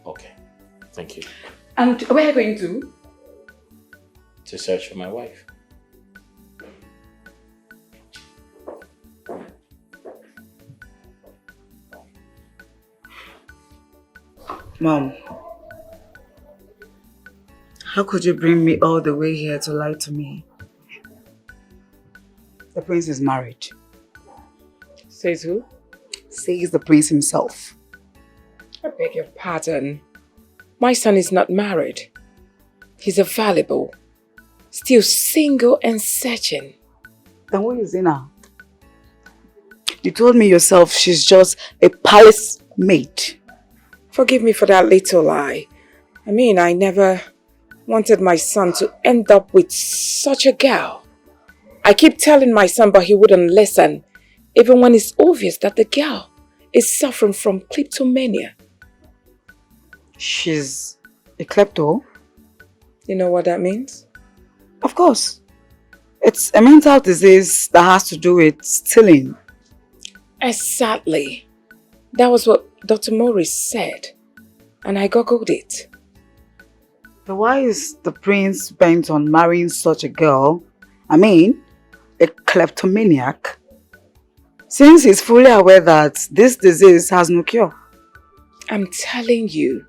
Okay, thank you. And where are you going to? To search for my wife. Mom, how could you bring me all the way here to lie to me? The prince is married. Says who? Says the prince himself. I beg your pardon. My son is not married. He's available. Still single and searching. Then who is Zina? You told me yourself she's just a palace maid. Forgive me for that little lie. I mean, I never wanted my son to end up with such a girl. I keep telling my son, but he wouldn't listen, even when it's obvious that the girl is suffering from kleptomania. She's a klepto? You know what that means? Of course. It's a mental disease that has to do with stealing. Exactly. That was what Dr. Morris said. And I googled it. But why is the prince bent on marrying such a girl? I mean, a kleptomaniac. Since he's fully aware that this disease has no cure. I'm telling you,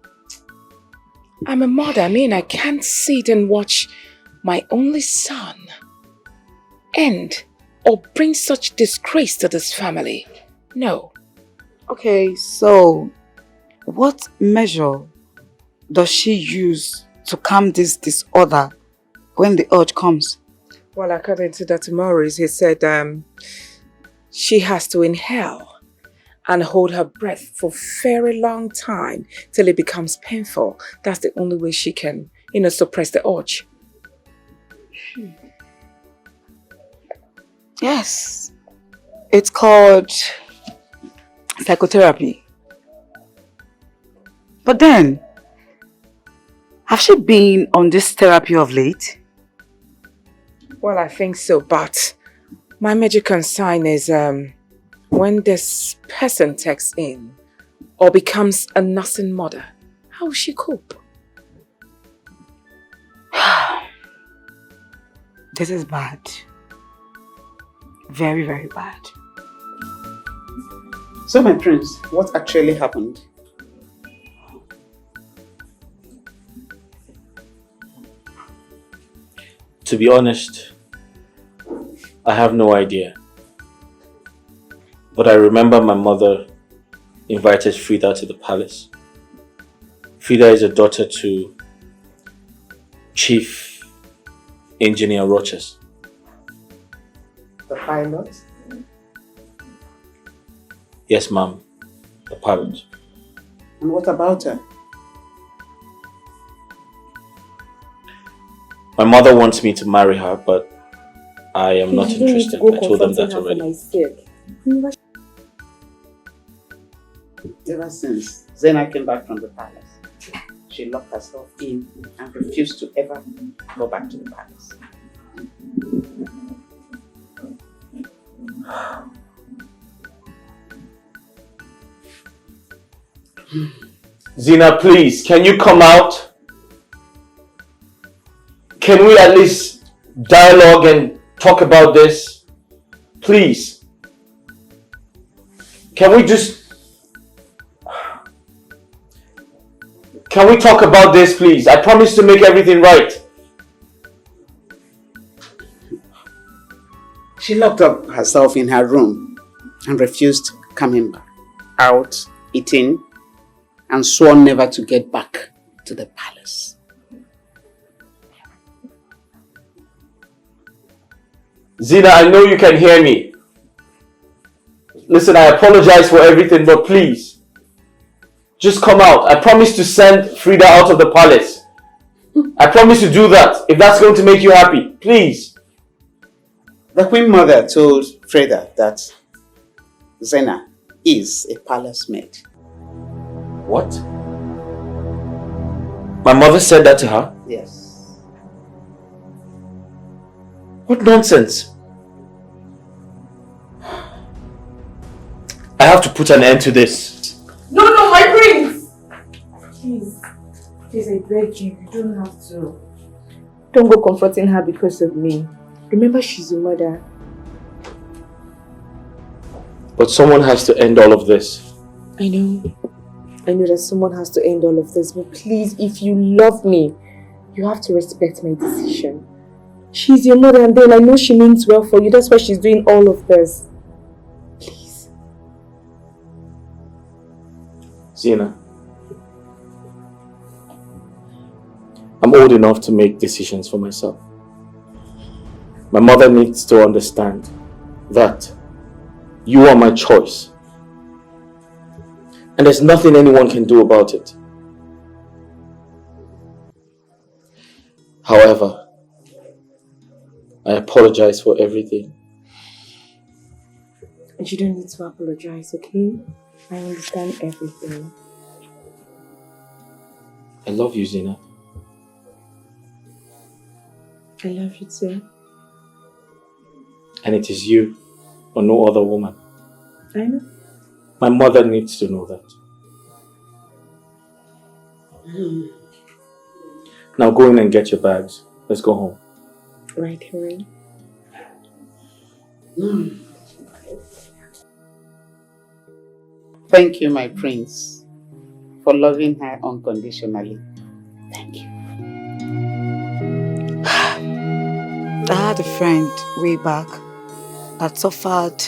I'm a mother. I mean, I can't sit and watch my only son end or bring such disgrace to this family. No. Okay, so what measure does she use to calm this disorder when the urge comes? Well, according to Dr. Morris, he said she has to inhale and hold her breath for a very long time till it becomes painful. That's the only way she can, suppress the urge. Yes. It's called psychotherapy. But then, has she been on this therapy of late? Well, I think so, but my major concern is when this person takes in or becomes a nursing mother, how will she cope? This is bad. Very, very bad. So, my prince, what actually happened? To be honest, I have no idea. But I remember my mother invited Frida to the palace. Frida is a daughter to Chief Engineer Roches. The pilot? Yes, ma'am, the pilot. And what about her? My mother wants me to marry her, but I am not interested. I told them that already. Ever since Zena came back from the palace, she locked herself in and refused to ever go back to the palace. Zena, please, can you come out? Can we at least dialogue and talk about this? Please. Can we talk about this, please? I promise to make everything right. She locked up herself in her room and refused coming back out, eating, and swore never to get back to the palace. Zena, I know you can hear me. Listen, I apologize for everything, but please, just come out. I promise to send Frida out of the palace. I promise to do that, if that's going to make you happy. Please. The Queen Mother told Frida that Zena is a palace maid. What? My mother said that to her? Yes. What nonsense. I have to put an end to this. No, my prince! Please, I beg you, you don't have to. Don't go comforting her because of me. Remember, she's your mother. But someone has to end all of this. I know that someone has to end all of this, but please, if you love me, you have to respect my decision. She's your mother, and then I know she means well for you. That's why she's doing all of this. Please. Zena, I'm old enough to make decisions for myself. My mother needs to understand that you are my choice. And there's nothing anyone can do about it. However, I apologize for everything. And you don't need to apologize, okay? I understand everything. I love you, Zena. I love you too. And it is you or no other woman. I know. My mother needs to know that. Now go in and get your bags. Let's go home. Right, Harry. Thank you, my prince, for loving her unconditionally. Thank you. I had a friend way back that suffered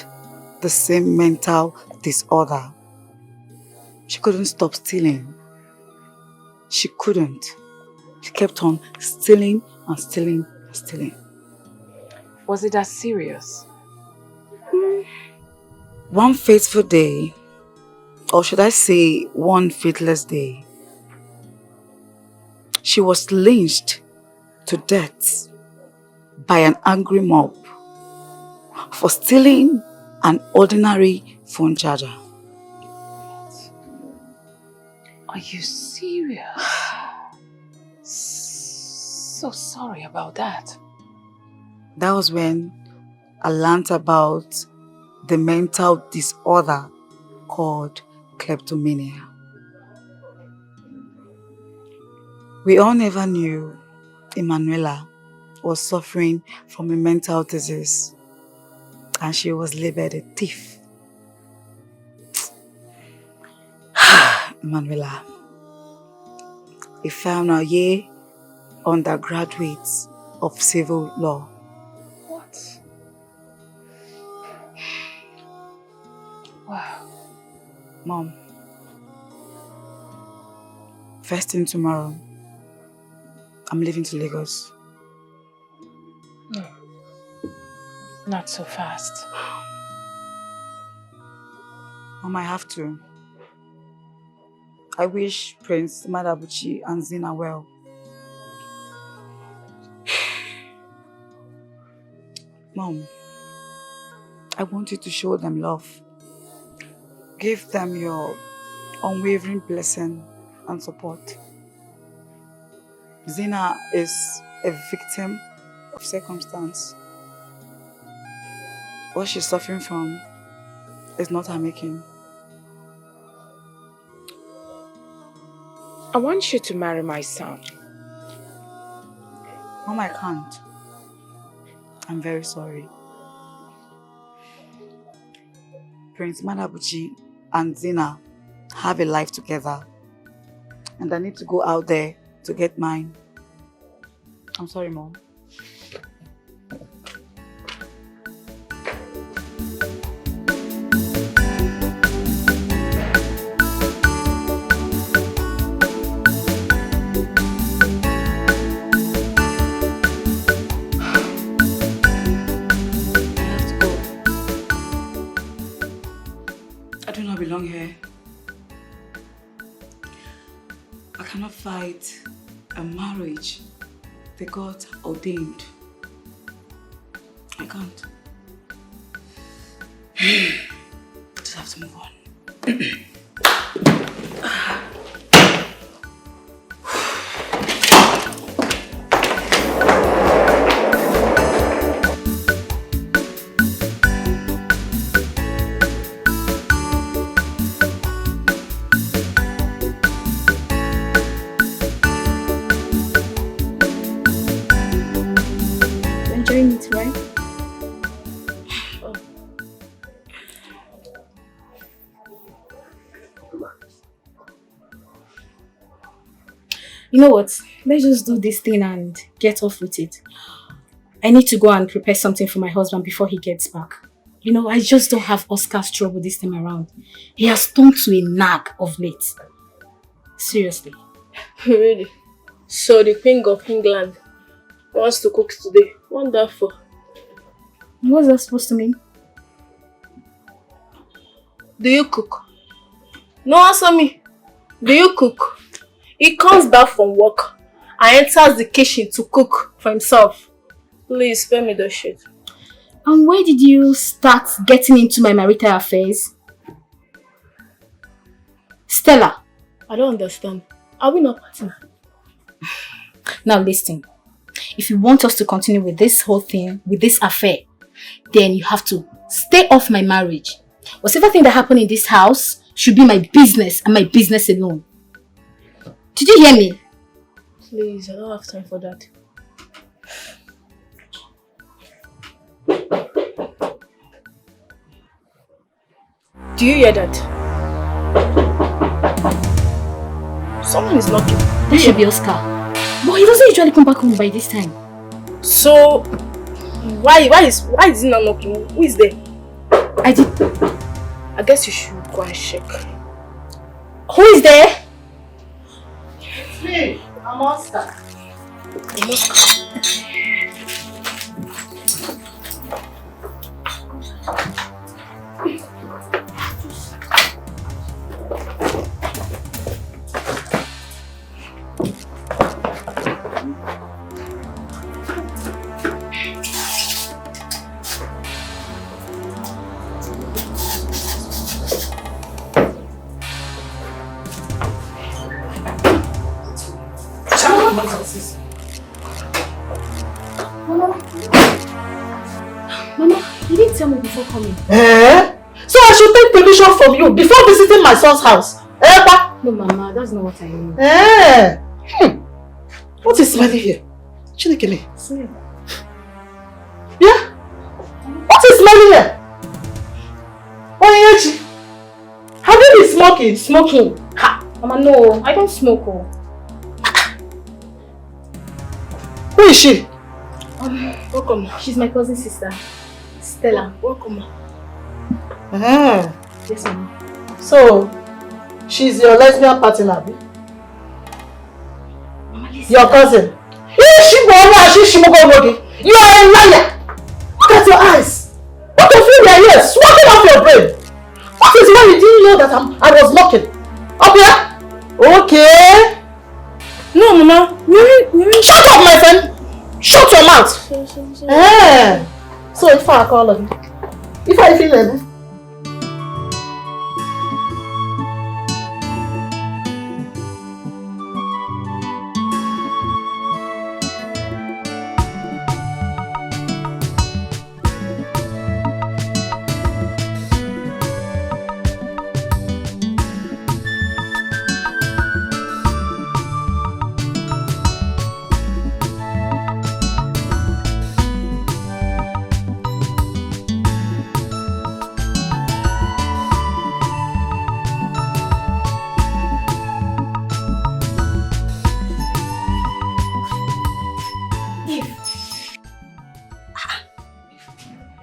the same mental disorder. She couldn't stop stealing. She couldn't. She kept on stealing and stealing and stealing. Was it that serious? One fateful day, or should I say one faithless day, she was lynched to death by an angry mob for stealing an ordinary phone charger. Are you serious? So sorry about that. That was when I learned about the mental disorder called kleptomania. We all never knew Emanuela was suffering from a mental disease and she was labeled a thief. Emanuela, a final year undergraduate of civil law. What? Wow. Mom, first thing tomorrow, I'm leaving to Lagos. No. Not so fast. Mom, I have to. I wish Prince Madabuchi and Zina well. Mom, I want you to show them love. Give them your unwavering blessing and support. Zina is a victim of circumstance. What she's suffering from is not her making. I want you to marry my son. Mom, I can't. I'm very sorry. Prince Madabuchi and Zina have a life together. And I need to go out there to get mine. I'm sorry, Mom. Belong here. I cannot fight a marriage that God ordained. I can't. I just have to move on. You know what? Let's just do this thing and get off with it. I need to go and prepare something for my husband before he gets back. You know, I just don't have Oscar's trouble this time around. He has turned to a nag of late. Seriously. Really? So the Queen of England wants to cook today. Wonderful. What's that supposed to mean? Do you cook? No, answer me. Do you cook? He comes back from work and enters the kitchen to cook for himself. Please, spare me the shit. And why did you start getting into my marital affairs? Stella. I don't understand. Are we not partner? Now listen. If you want us to continue with this whole thing, with this affair, then you have to stay off my marriage. Whatever thing that happened in this house should be my business and my business alone. Did you hear me? Please, I don't have time for that. Do you hear that? Someone is knocking. That should be Oscar. But he doesn't usually come back home by this time. So, why is he not knocking? Who is there? I guess you should go and check. Who is there? It's me. I'm Oscar. Mama, you didn't tell me before coming. Eh? So I should take permission from you before visiting my son's house? Eh, pa? No, Mama, that's not what I mean. Eh? What is smelling here? Chinekele. Smell. Yeah? What is smelling here? Onyechi, have you been smoking? Smoking? Ha! Mama, no, I don't smoke. Oh. Who is she? Welcome. She's my cousin sister, Stella. Welcome. Yes, Mama. So, she's your lesbian partner, abi? Your cousin? You are a liar! Look at your eyes! What the fuck are you swatting off your brain? What is why you didn't know that I was knocking? Up here? Okay. No, Mama. Shut up, my friend! Shut your mouth! So if I call him, if I feel him,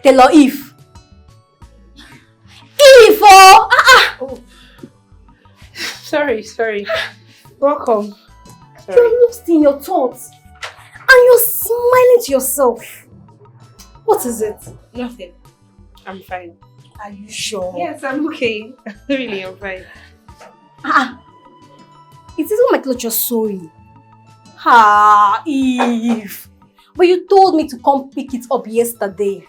Tell Eve. Eve, oh! Oh. Sorry. Welcome. Sorry. You're lost in your thoughts. And you're smiling to yourself. What is it? Nothing. I'm fine. Are you sure? Yes, I'm okay. Really, I'm fine. It isn't my clothes you're sewing. Eve. But you told me to come pick it up yesterday.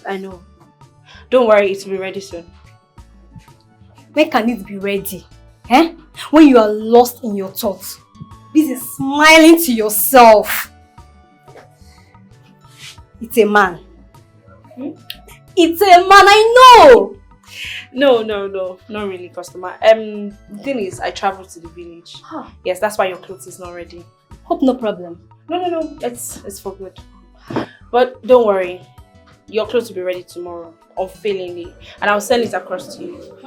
I know. Don't worry, it will be ready soon. When can it be ready? When you are lost in your thoughts. Busy smiling to yourself. It's a man. It's a man, I know! No, not really, customer. The thing is, I traveled to the village. Yes, that's why your clothes is not ready. Hope no problem. No, it's for good. But don't worry, your clothes will be ready tomorrow, unfailingly, and I'll send it across to you.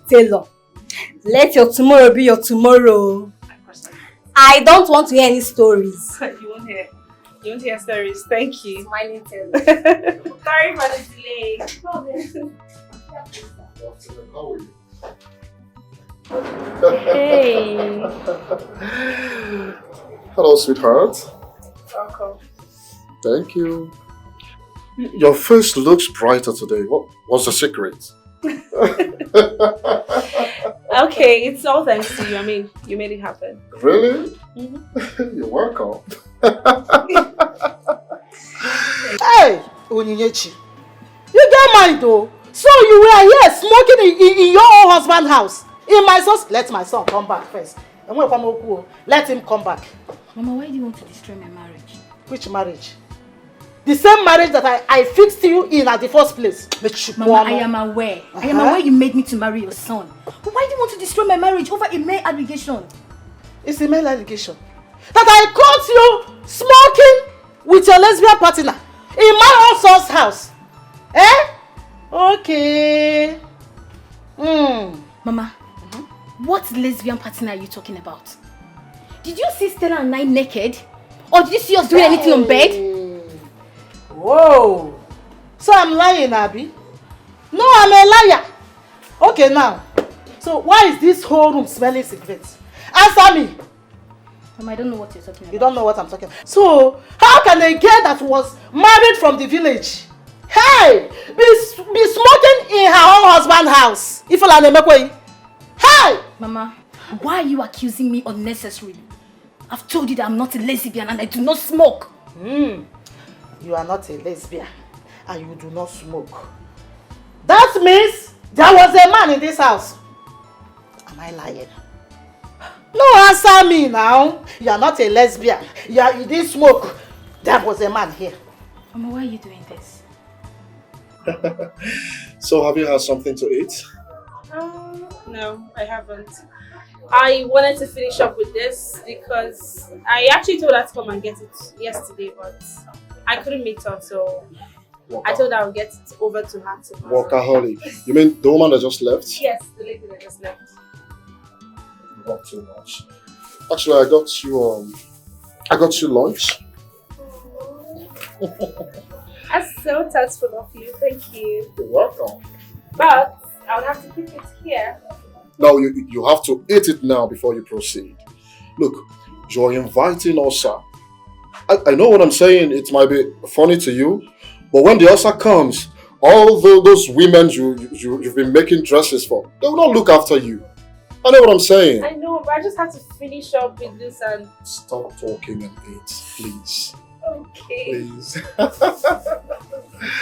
Taylor, let your tomorrow be your tomorrow. I don't want to hear any stories. You won't hear stories. Thank you. Smiling Taylor. Sorry for the delay. Hey. Hello, sweetheart. Welcome. Thank you. Your face looks brighter today. What's the secret? Okay, it's all thanks to you. I mean, you made it happen. Really? Mm-hmm. You're welcome. Hey, Onyinyechi, you get mind though. So you were here smoking in your own husband's house. In my son's, let my son come back first. And when come let him come back. Mama, why do you want to destroy my marriage? Which marriage? The same marriage that I fixed you in at the first place. Mama, I am aware. I am aware you made me to marry your son. But why do you want to destroy my marriage over a mere allegation? It's a mere allegation. that I caught you smoking with your lesbian partner in my own son's house. Eh? Okay. Mama, what lesbian partner are you talking about? Did you see Stella and I naked? Or did you see us doing anything on bed? Whoa. So I'm lying, Abby? No, I'm a liar. Okay, now. So why is this whole room smelling cigarettes? Answer me. Mama, I don't know what you're talking about. You don't know what I'm talking about. So, how can a girl that was married from the village, hey, be smoking in her own husband's house? If you hey! Mama, why are you accusing me unnecessarily? I've told you that I'm not a lesbian and I do not smoke. You are not a lesbian and you do not smoke. That means there was a man in this house. Am I lying? No, answer me now. You are not a lesbian. You didn't smoke. There was a man here. Mama, why are you doing this? So have you had something to eat? No, I haven't. I wanted to finish up with this because I actually told her to come and get it yesterday, but I couldn't meet her, so I told her I would get it over to her tomorrow. Workaholic. You mean the woman that just left? Yes, the lady that just left. Not too much. Actually, I got you lunch. That's so thoughtful of you, thank you. You're welcome. But I would have to keep it here. No, you have to eat it now before you proceed. Look, you're inviting Osa. I know what I'm saying, it might be funny to you, but when the Osa comes, all those women you've been making dresses for, they will not look after you. I know what I'm saying. I know, but I just have to finish up with this and... Stop talking and eat, please. Okay. Please.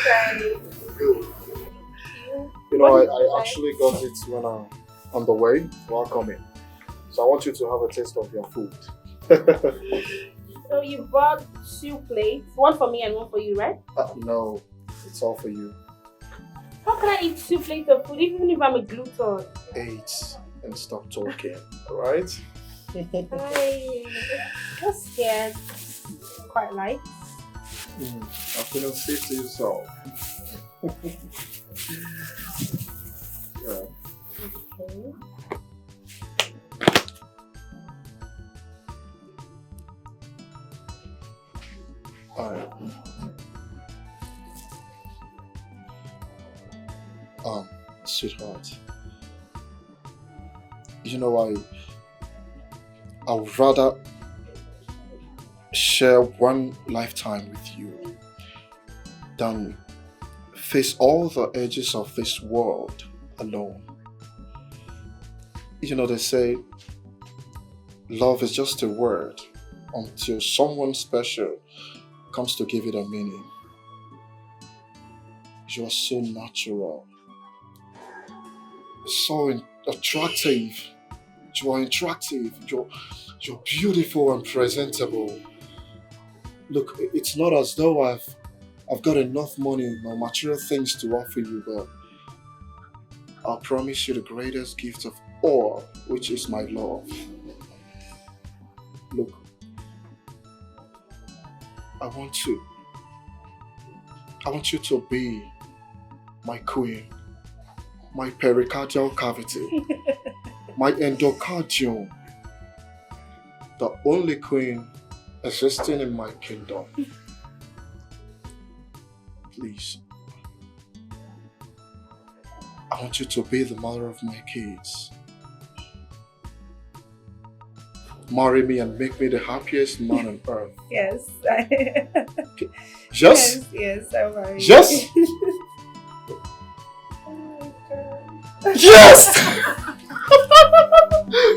Sorry. You know, I actually got it when I'm on the way while coming. So I want you to have a taste of your food. So you brought 2 plates, one for me and one for you, right? No, it's all for you. How can I eat 2 plates of food even if I'm a gluten? Eat and stop talking, alright? I'm scared. Quite light. I couldn't say to yourself. Yeah. Okay. Sweetheart, you know, I would rather share one lifetime with you than face all the edges of this world alone. You know, they say love is just a word until someone special comes to give it a meaning. You are so natural, so attractive. You are attractive. You're beautiful and presentable. Look, it's not as though I've got enough money or material things to offer you, but I'll promise you the greatest gift of all, which is my love. Look, I want you to be my queen, my pericardial cavity, my endocardium, the only queen existing in my kingdom. Please, I want you to be the mother of my kids. Marry me and make me the happiest man on earth. Yes. Yes? Yes, I'll marry you. Yes? Oh my God. Yes!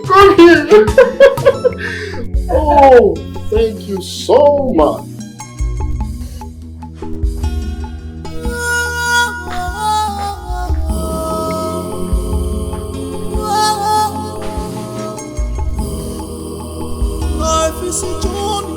Come here! Oh, thank you so much. Life is a journey.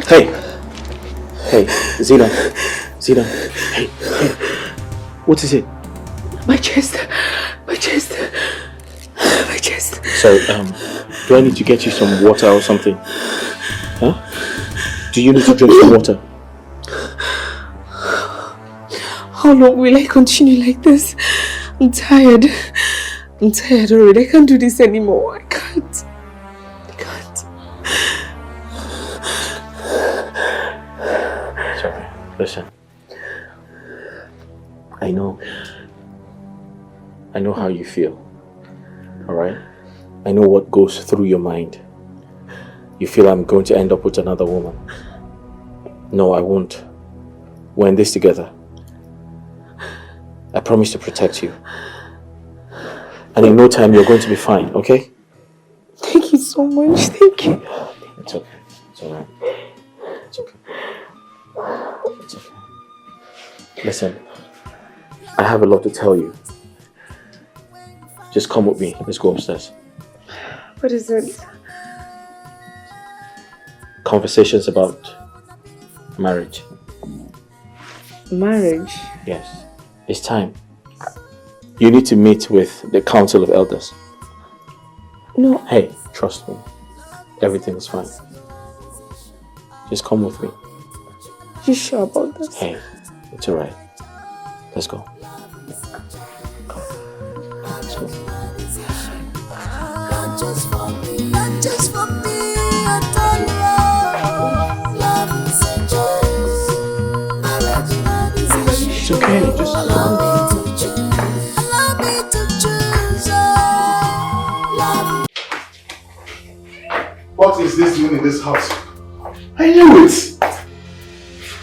Hey! Hey, Zina. Zina. Hey, hey. What is it? My chest. My chest. My chest. Sorry, do I need to get you some water or something? Huh? Do you need to drink some water? How long will I continue like this? I'm tired. I'm tired already. I can't do this anymore. I can't. I can't. Sorry. Listen. I know how you feel. Alright? I know what goes through your mind. You feel I'm going to end up with another woman. No, I won't. We're in this together. I promise to protect you. And in no time, you're going to be fine, okay? Thank you so much. Thank you. It's okay. It's alright. It's okay. It's okay. Listen, I have a lot to tell you. Just come with me. Let's go upstairs. What is it? Conversations about marriage. Marriage? Yes. It's time. You need to meet with the Council of Elders. No. Hey, trust me. Everything is fine. Just come with me. You sure about this? Hey, it's alright. Let's go. Come. Let's go. Not just for me, not just for me, I tell you. Love is a choice. Marriage is a choice. It's okay, just allow me to choose. Allow me to choose. Love. What is this doing in this house? I knew it.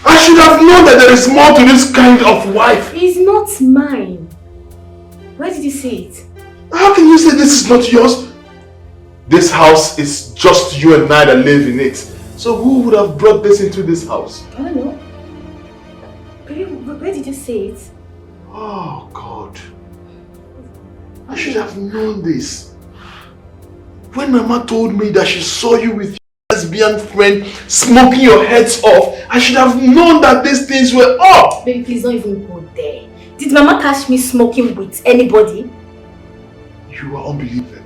I should have known that there is more to this kind of wife. It's not mine. Where did you see it? How can you say this is not yours? This house is just you and I that live in it. So who would have brought this into this house? I don't know. Where did you see it? Oh God. I should have known this. When Mama told me that she saw you with your lesbian friend smoking your heads off, I should have known that these things were up. Baby, please don't even go there. Did Mama catch me smoking with anybody? You are unbelieving.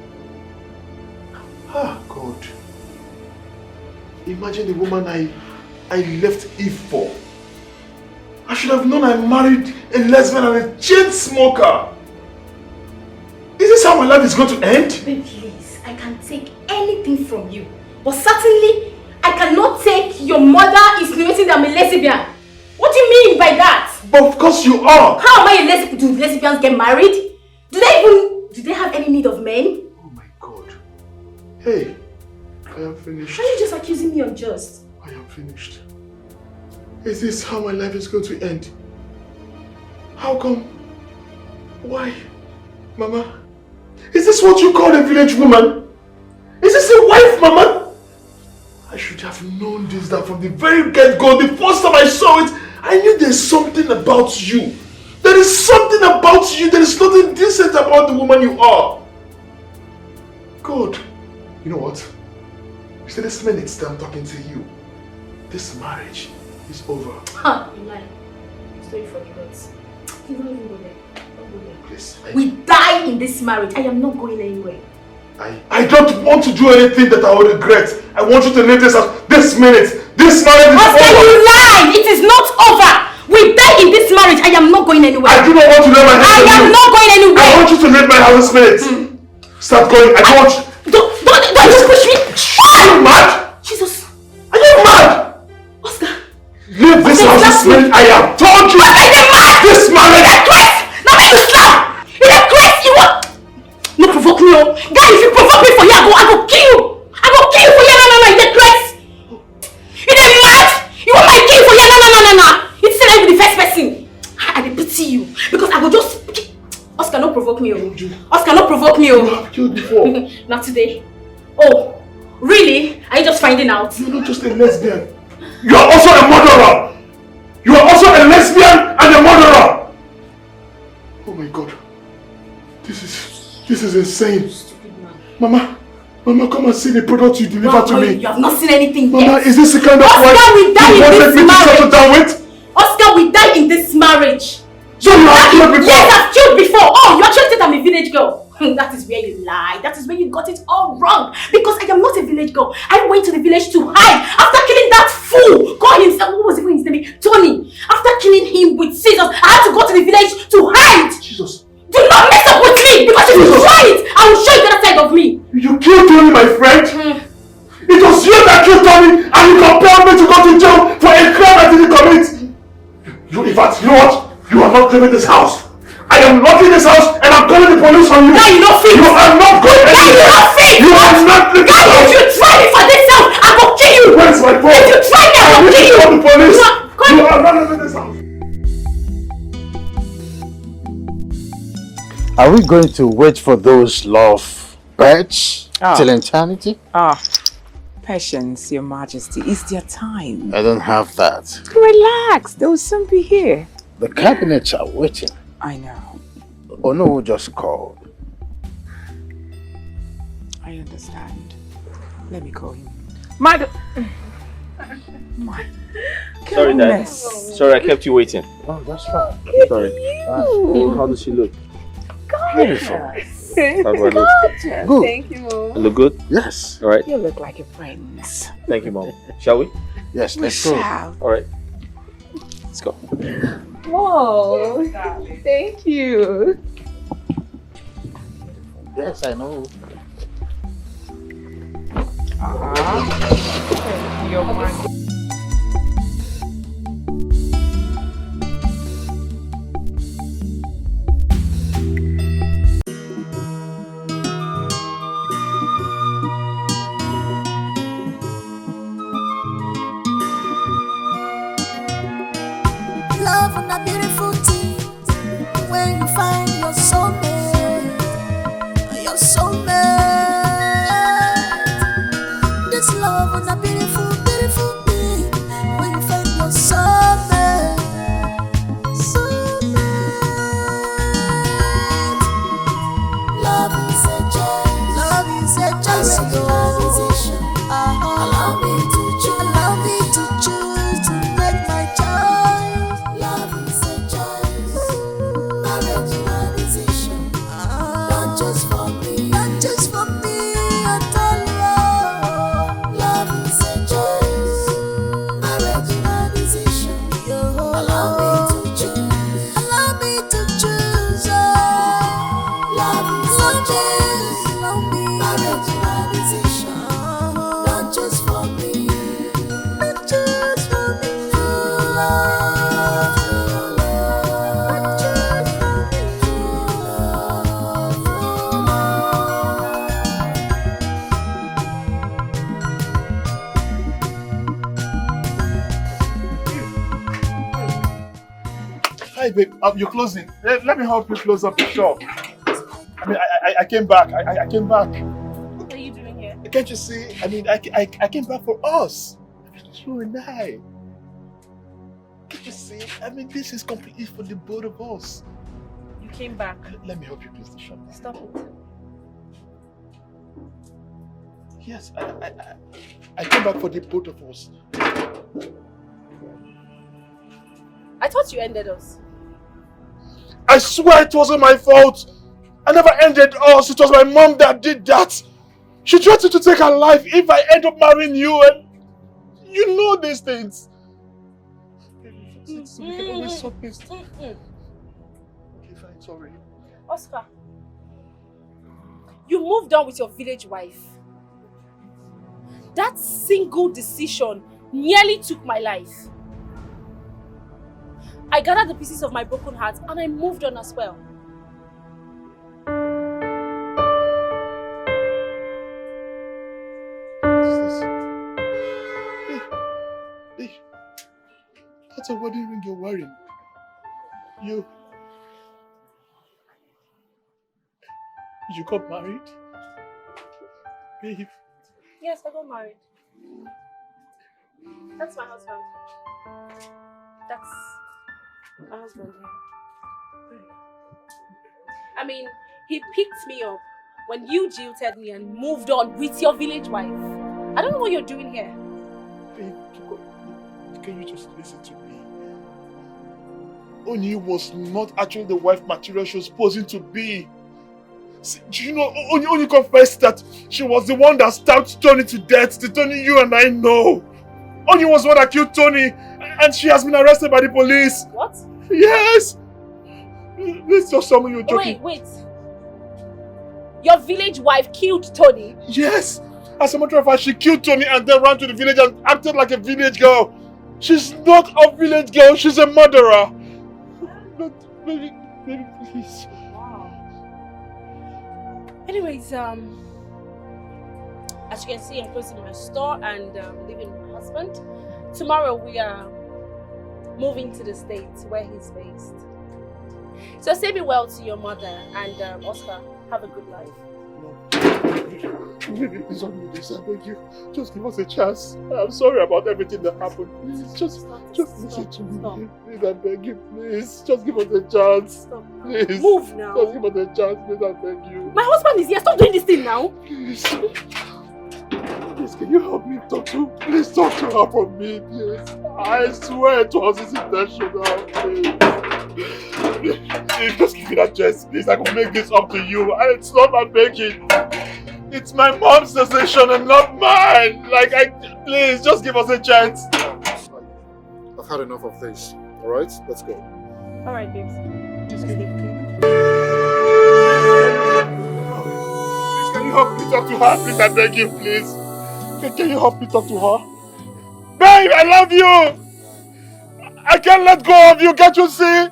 Ah, God. Imagine the woman I left Eve for. I should have known I married a lesbian and a chain smoker. Is this how my life is going to end? Baby, please, I can take anything from you. But certainly, I cannot take your mother insinuating that I'm a lesbian. What do you mean by that? But of course you are. How am I a lesbian? Do lesbians get married? Do they have any need of men? Oh my God. Hey, I am finished. Why are you just accusing me of just? I am finished. Is this how my life is going to end? How come? Why? Mama? Is this what you call a village woman? Is this a wife, Mama? I should have known this that from the very get-go, the first time I saw it, I knew there's something about you. There is something about you. There is nothing decent about the woman you are. God, you know what? You see, this minute that I'm talking to you, this marriage is over. Ha! You lie. Story for the gods. Please don't even go there. Don't go there. Please. We die in this marriage. I am not going anywhere. I don't want to do anything that I will regret. I want you to leave this house this minute. This marriage is Oscar, over. you lie! It is not over! We die in this marriage. I am not going anywhere. I do not want to leave my house. I am not going anywhere. I want you to leave my house this minute. Start going. I don't want you. Don't just push me. Are you mad? Jesus. Are you mad? Oscar. Leave this house this minute. I have told you. This marriage. Now make you slap. You are crazy. You want? No provoke me, oh. Guy, if you provoke me for you, I go kill you. I go kill you for you. No, you dey crazy. You dey mad? You want my kill for you? No. You say I be the first person. I dey pity you because I go just. Oscar, no provoke me, oh. Oscar, no provoke me, oh. You have killed before. Not today. Oh, really? Are you just finding out? You're not just a lesbian. You are also a murderer. You are also a lesbian and a murderer. Oh my God. This is insane. Stupid man. Mama, Mama, come and see the product you delivered to me. You have not seen anything Mama, yet. is this the kind of Oscar will die in this marriage. Down with? Oscar will die in this marriage. So you have killed before? Yes, I've killed before. Oh, you actually said I'm a village girl. That is where you lie. That is where you got it all wrong. Because I am not a village girl. I went to the village to hide after killing that fool. Call himself, what was even his name? Tony. After killing him with scissors, I had to go to the village to hide. Jesus. Do not mess up with me, because if you try it, I will show you the other side of me. You killed Tony, my friend? It was you that killed Tony, and you compelled me to go to jail for a crime I didn't commit. In fact, you know what? You are not leaving this house. I am locking this house and I'm calling the police on you. Guy, you don't fit. You are not going anywhere. Guy, you don't fit. You are not leaving this house. If you try me for this house, I will kill you. Where's my phone? If you try me, I will kill you. Call the police. You are not leaving this house. Are we going to wait for those love birds till eternity? Patience, Your Majesty. It's their time. I don't have that. Relax. They will soon be here. The cabinets are waiting. I know. Ono just called. I understand. Let me call him. Madam. My Sorry, Dad. goodness. Sorry, I kept you waiting. Oh, that's fine. Sorry. How does she look? Beautiful. How do I look? Good. Thank you, Mom. I look good? Yes. All right. You look like a prince. Thank you, Mom. Shall we? Yes, We let's go. shall. All right. Let's go. Whoa. Thank you. Yes, I know. Your Majesty. Love and a beautiful thing when you find your soulmate, your soulmate. This love and a beautiful, beautiful thing when you find your soulmate, soulmate. Love is a choice. Love is a choice. Allow me to choose. Allow me to choose to make my choice. Love is a choice. Marriage is a decision. Not just for me. Not just for me at all. Love is a choice. Marriage is a decision. Allow me to choose. Allow me to choose. Love is a choice. Marriage is a decision. Not just for me. Not just for me. True love, true love. Not just for me. True love, true Hi, babe. You're closing. Let me help you close up the shop. I mean, I came back. I came back. What are you doing here? Can't you see? I mean, I came back for us. You and I. Can't you see? I mean, this is completely for the both of us. You came back. Let me help you close the shop. Stop it. Yes, I came back for the both of us. I thought you ended us. I swear it wasn't my fault. I never ended us. It was my mom that did that. She tried to take her life if I end up marrying you, and you know these things. We can always sort this. Okay, fine, sorry. Oscar, you moved on with your village wife. That single decision nearly took my life. I gathered the pieces of my broken heart and I moved on as well. Hey, that's a wedding ring you're wearing. You got married? Babe. Yes, I got married. That's my husband. That's my husband, yeah. I mean, he picked me up when you jilted me and moved on with your village wife. I don't know what you're doing here. Babe, can you just listen to me? Oni was not actually the wife material she was posing to be. See, do you know, Oni confessed that she was the one that stabbed Tony to death, the Tony you and I know. Oni was the one that killed Tony, and she has been arrested by the police. What? Yes! Let's just tell me you're joking. Wait. Your village wife killed Tony? Yes! As a matter of fact, she killed Tony and then ran to the village and acted like a village girl. She's not a village girl, she's a murderer. Baby, please. Wow. Anyways, as you can see, I'm closing my store and leaving my husband. Tomorrow we are moving to the States where he's based. So say me well to your mother and Oscar, have a good life. Baby, please don't do this, I beg you. Just give us a chance. I'm sorry about everything that happened. Please, just listen to me. Please, I beg you, please. Just give us a chance. Stop. Please. Move now. Just give us a chance, please, I beg you. My husband is here. Stop doing this thing now. Please. Please, can you help me talk to her? Please talk to her for me, please. I swear it wasn't intentional, please. Please, just give me that chance, please. I can make this up to you. It's not my making. It's my mom's decision and not mine. Please, just give us a chance. I've had enough of this. Alright? Let's go. Alright, babes. Just leave, okay? Please, can you help me talk to her? Please, I beg you, please. Can you help me talk to her? Babe, I love you! I can't let go of you, can't you see?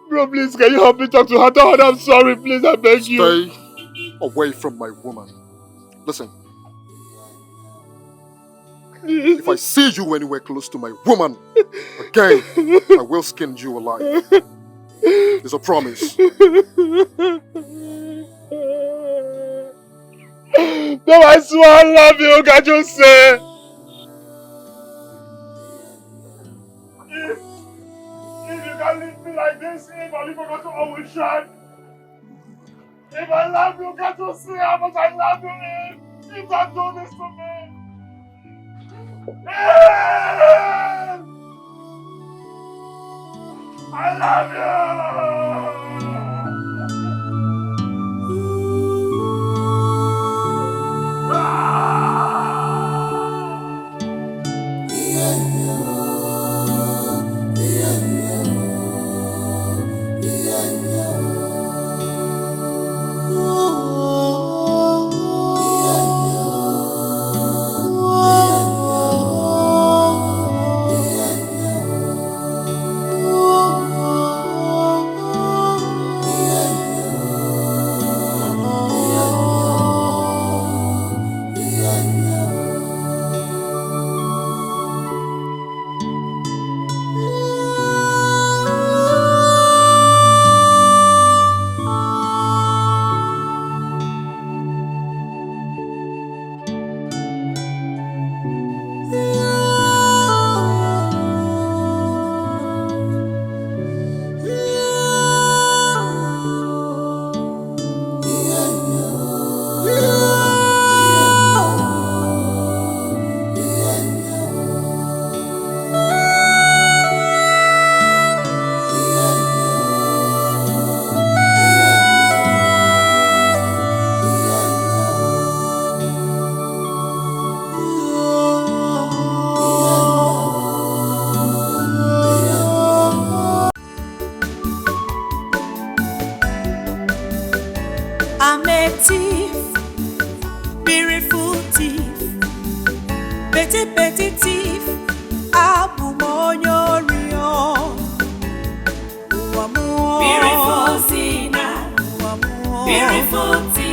Bro, please, can you help me talk to her? Tell her I'm sorry, please, I beg you. Stay away from my woman. Listen. If I see you anywhere close to my woman again, I will skin you alive. It's a promise. No, I swear I love you, can't you say? If you can leave me like this, if I leave to always shine. If I love you, can't you see how much I love you, Eve? If you do this to me. Eve! I love you! I'm a thief, beautiful thief, petty thief, Abumonyorio. Beautiful sinner, beautiful thief.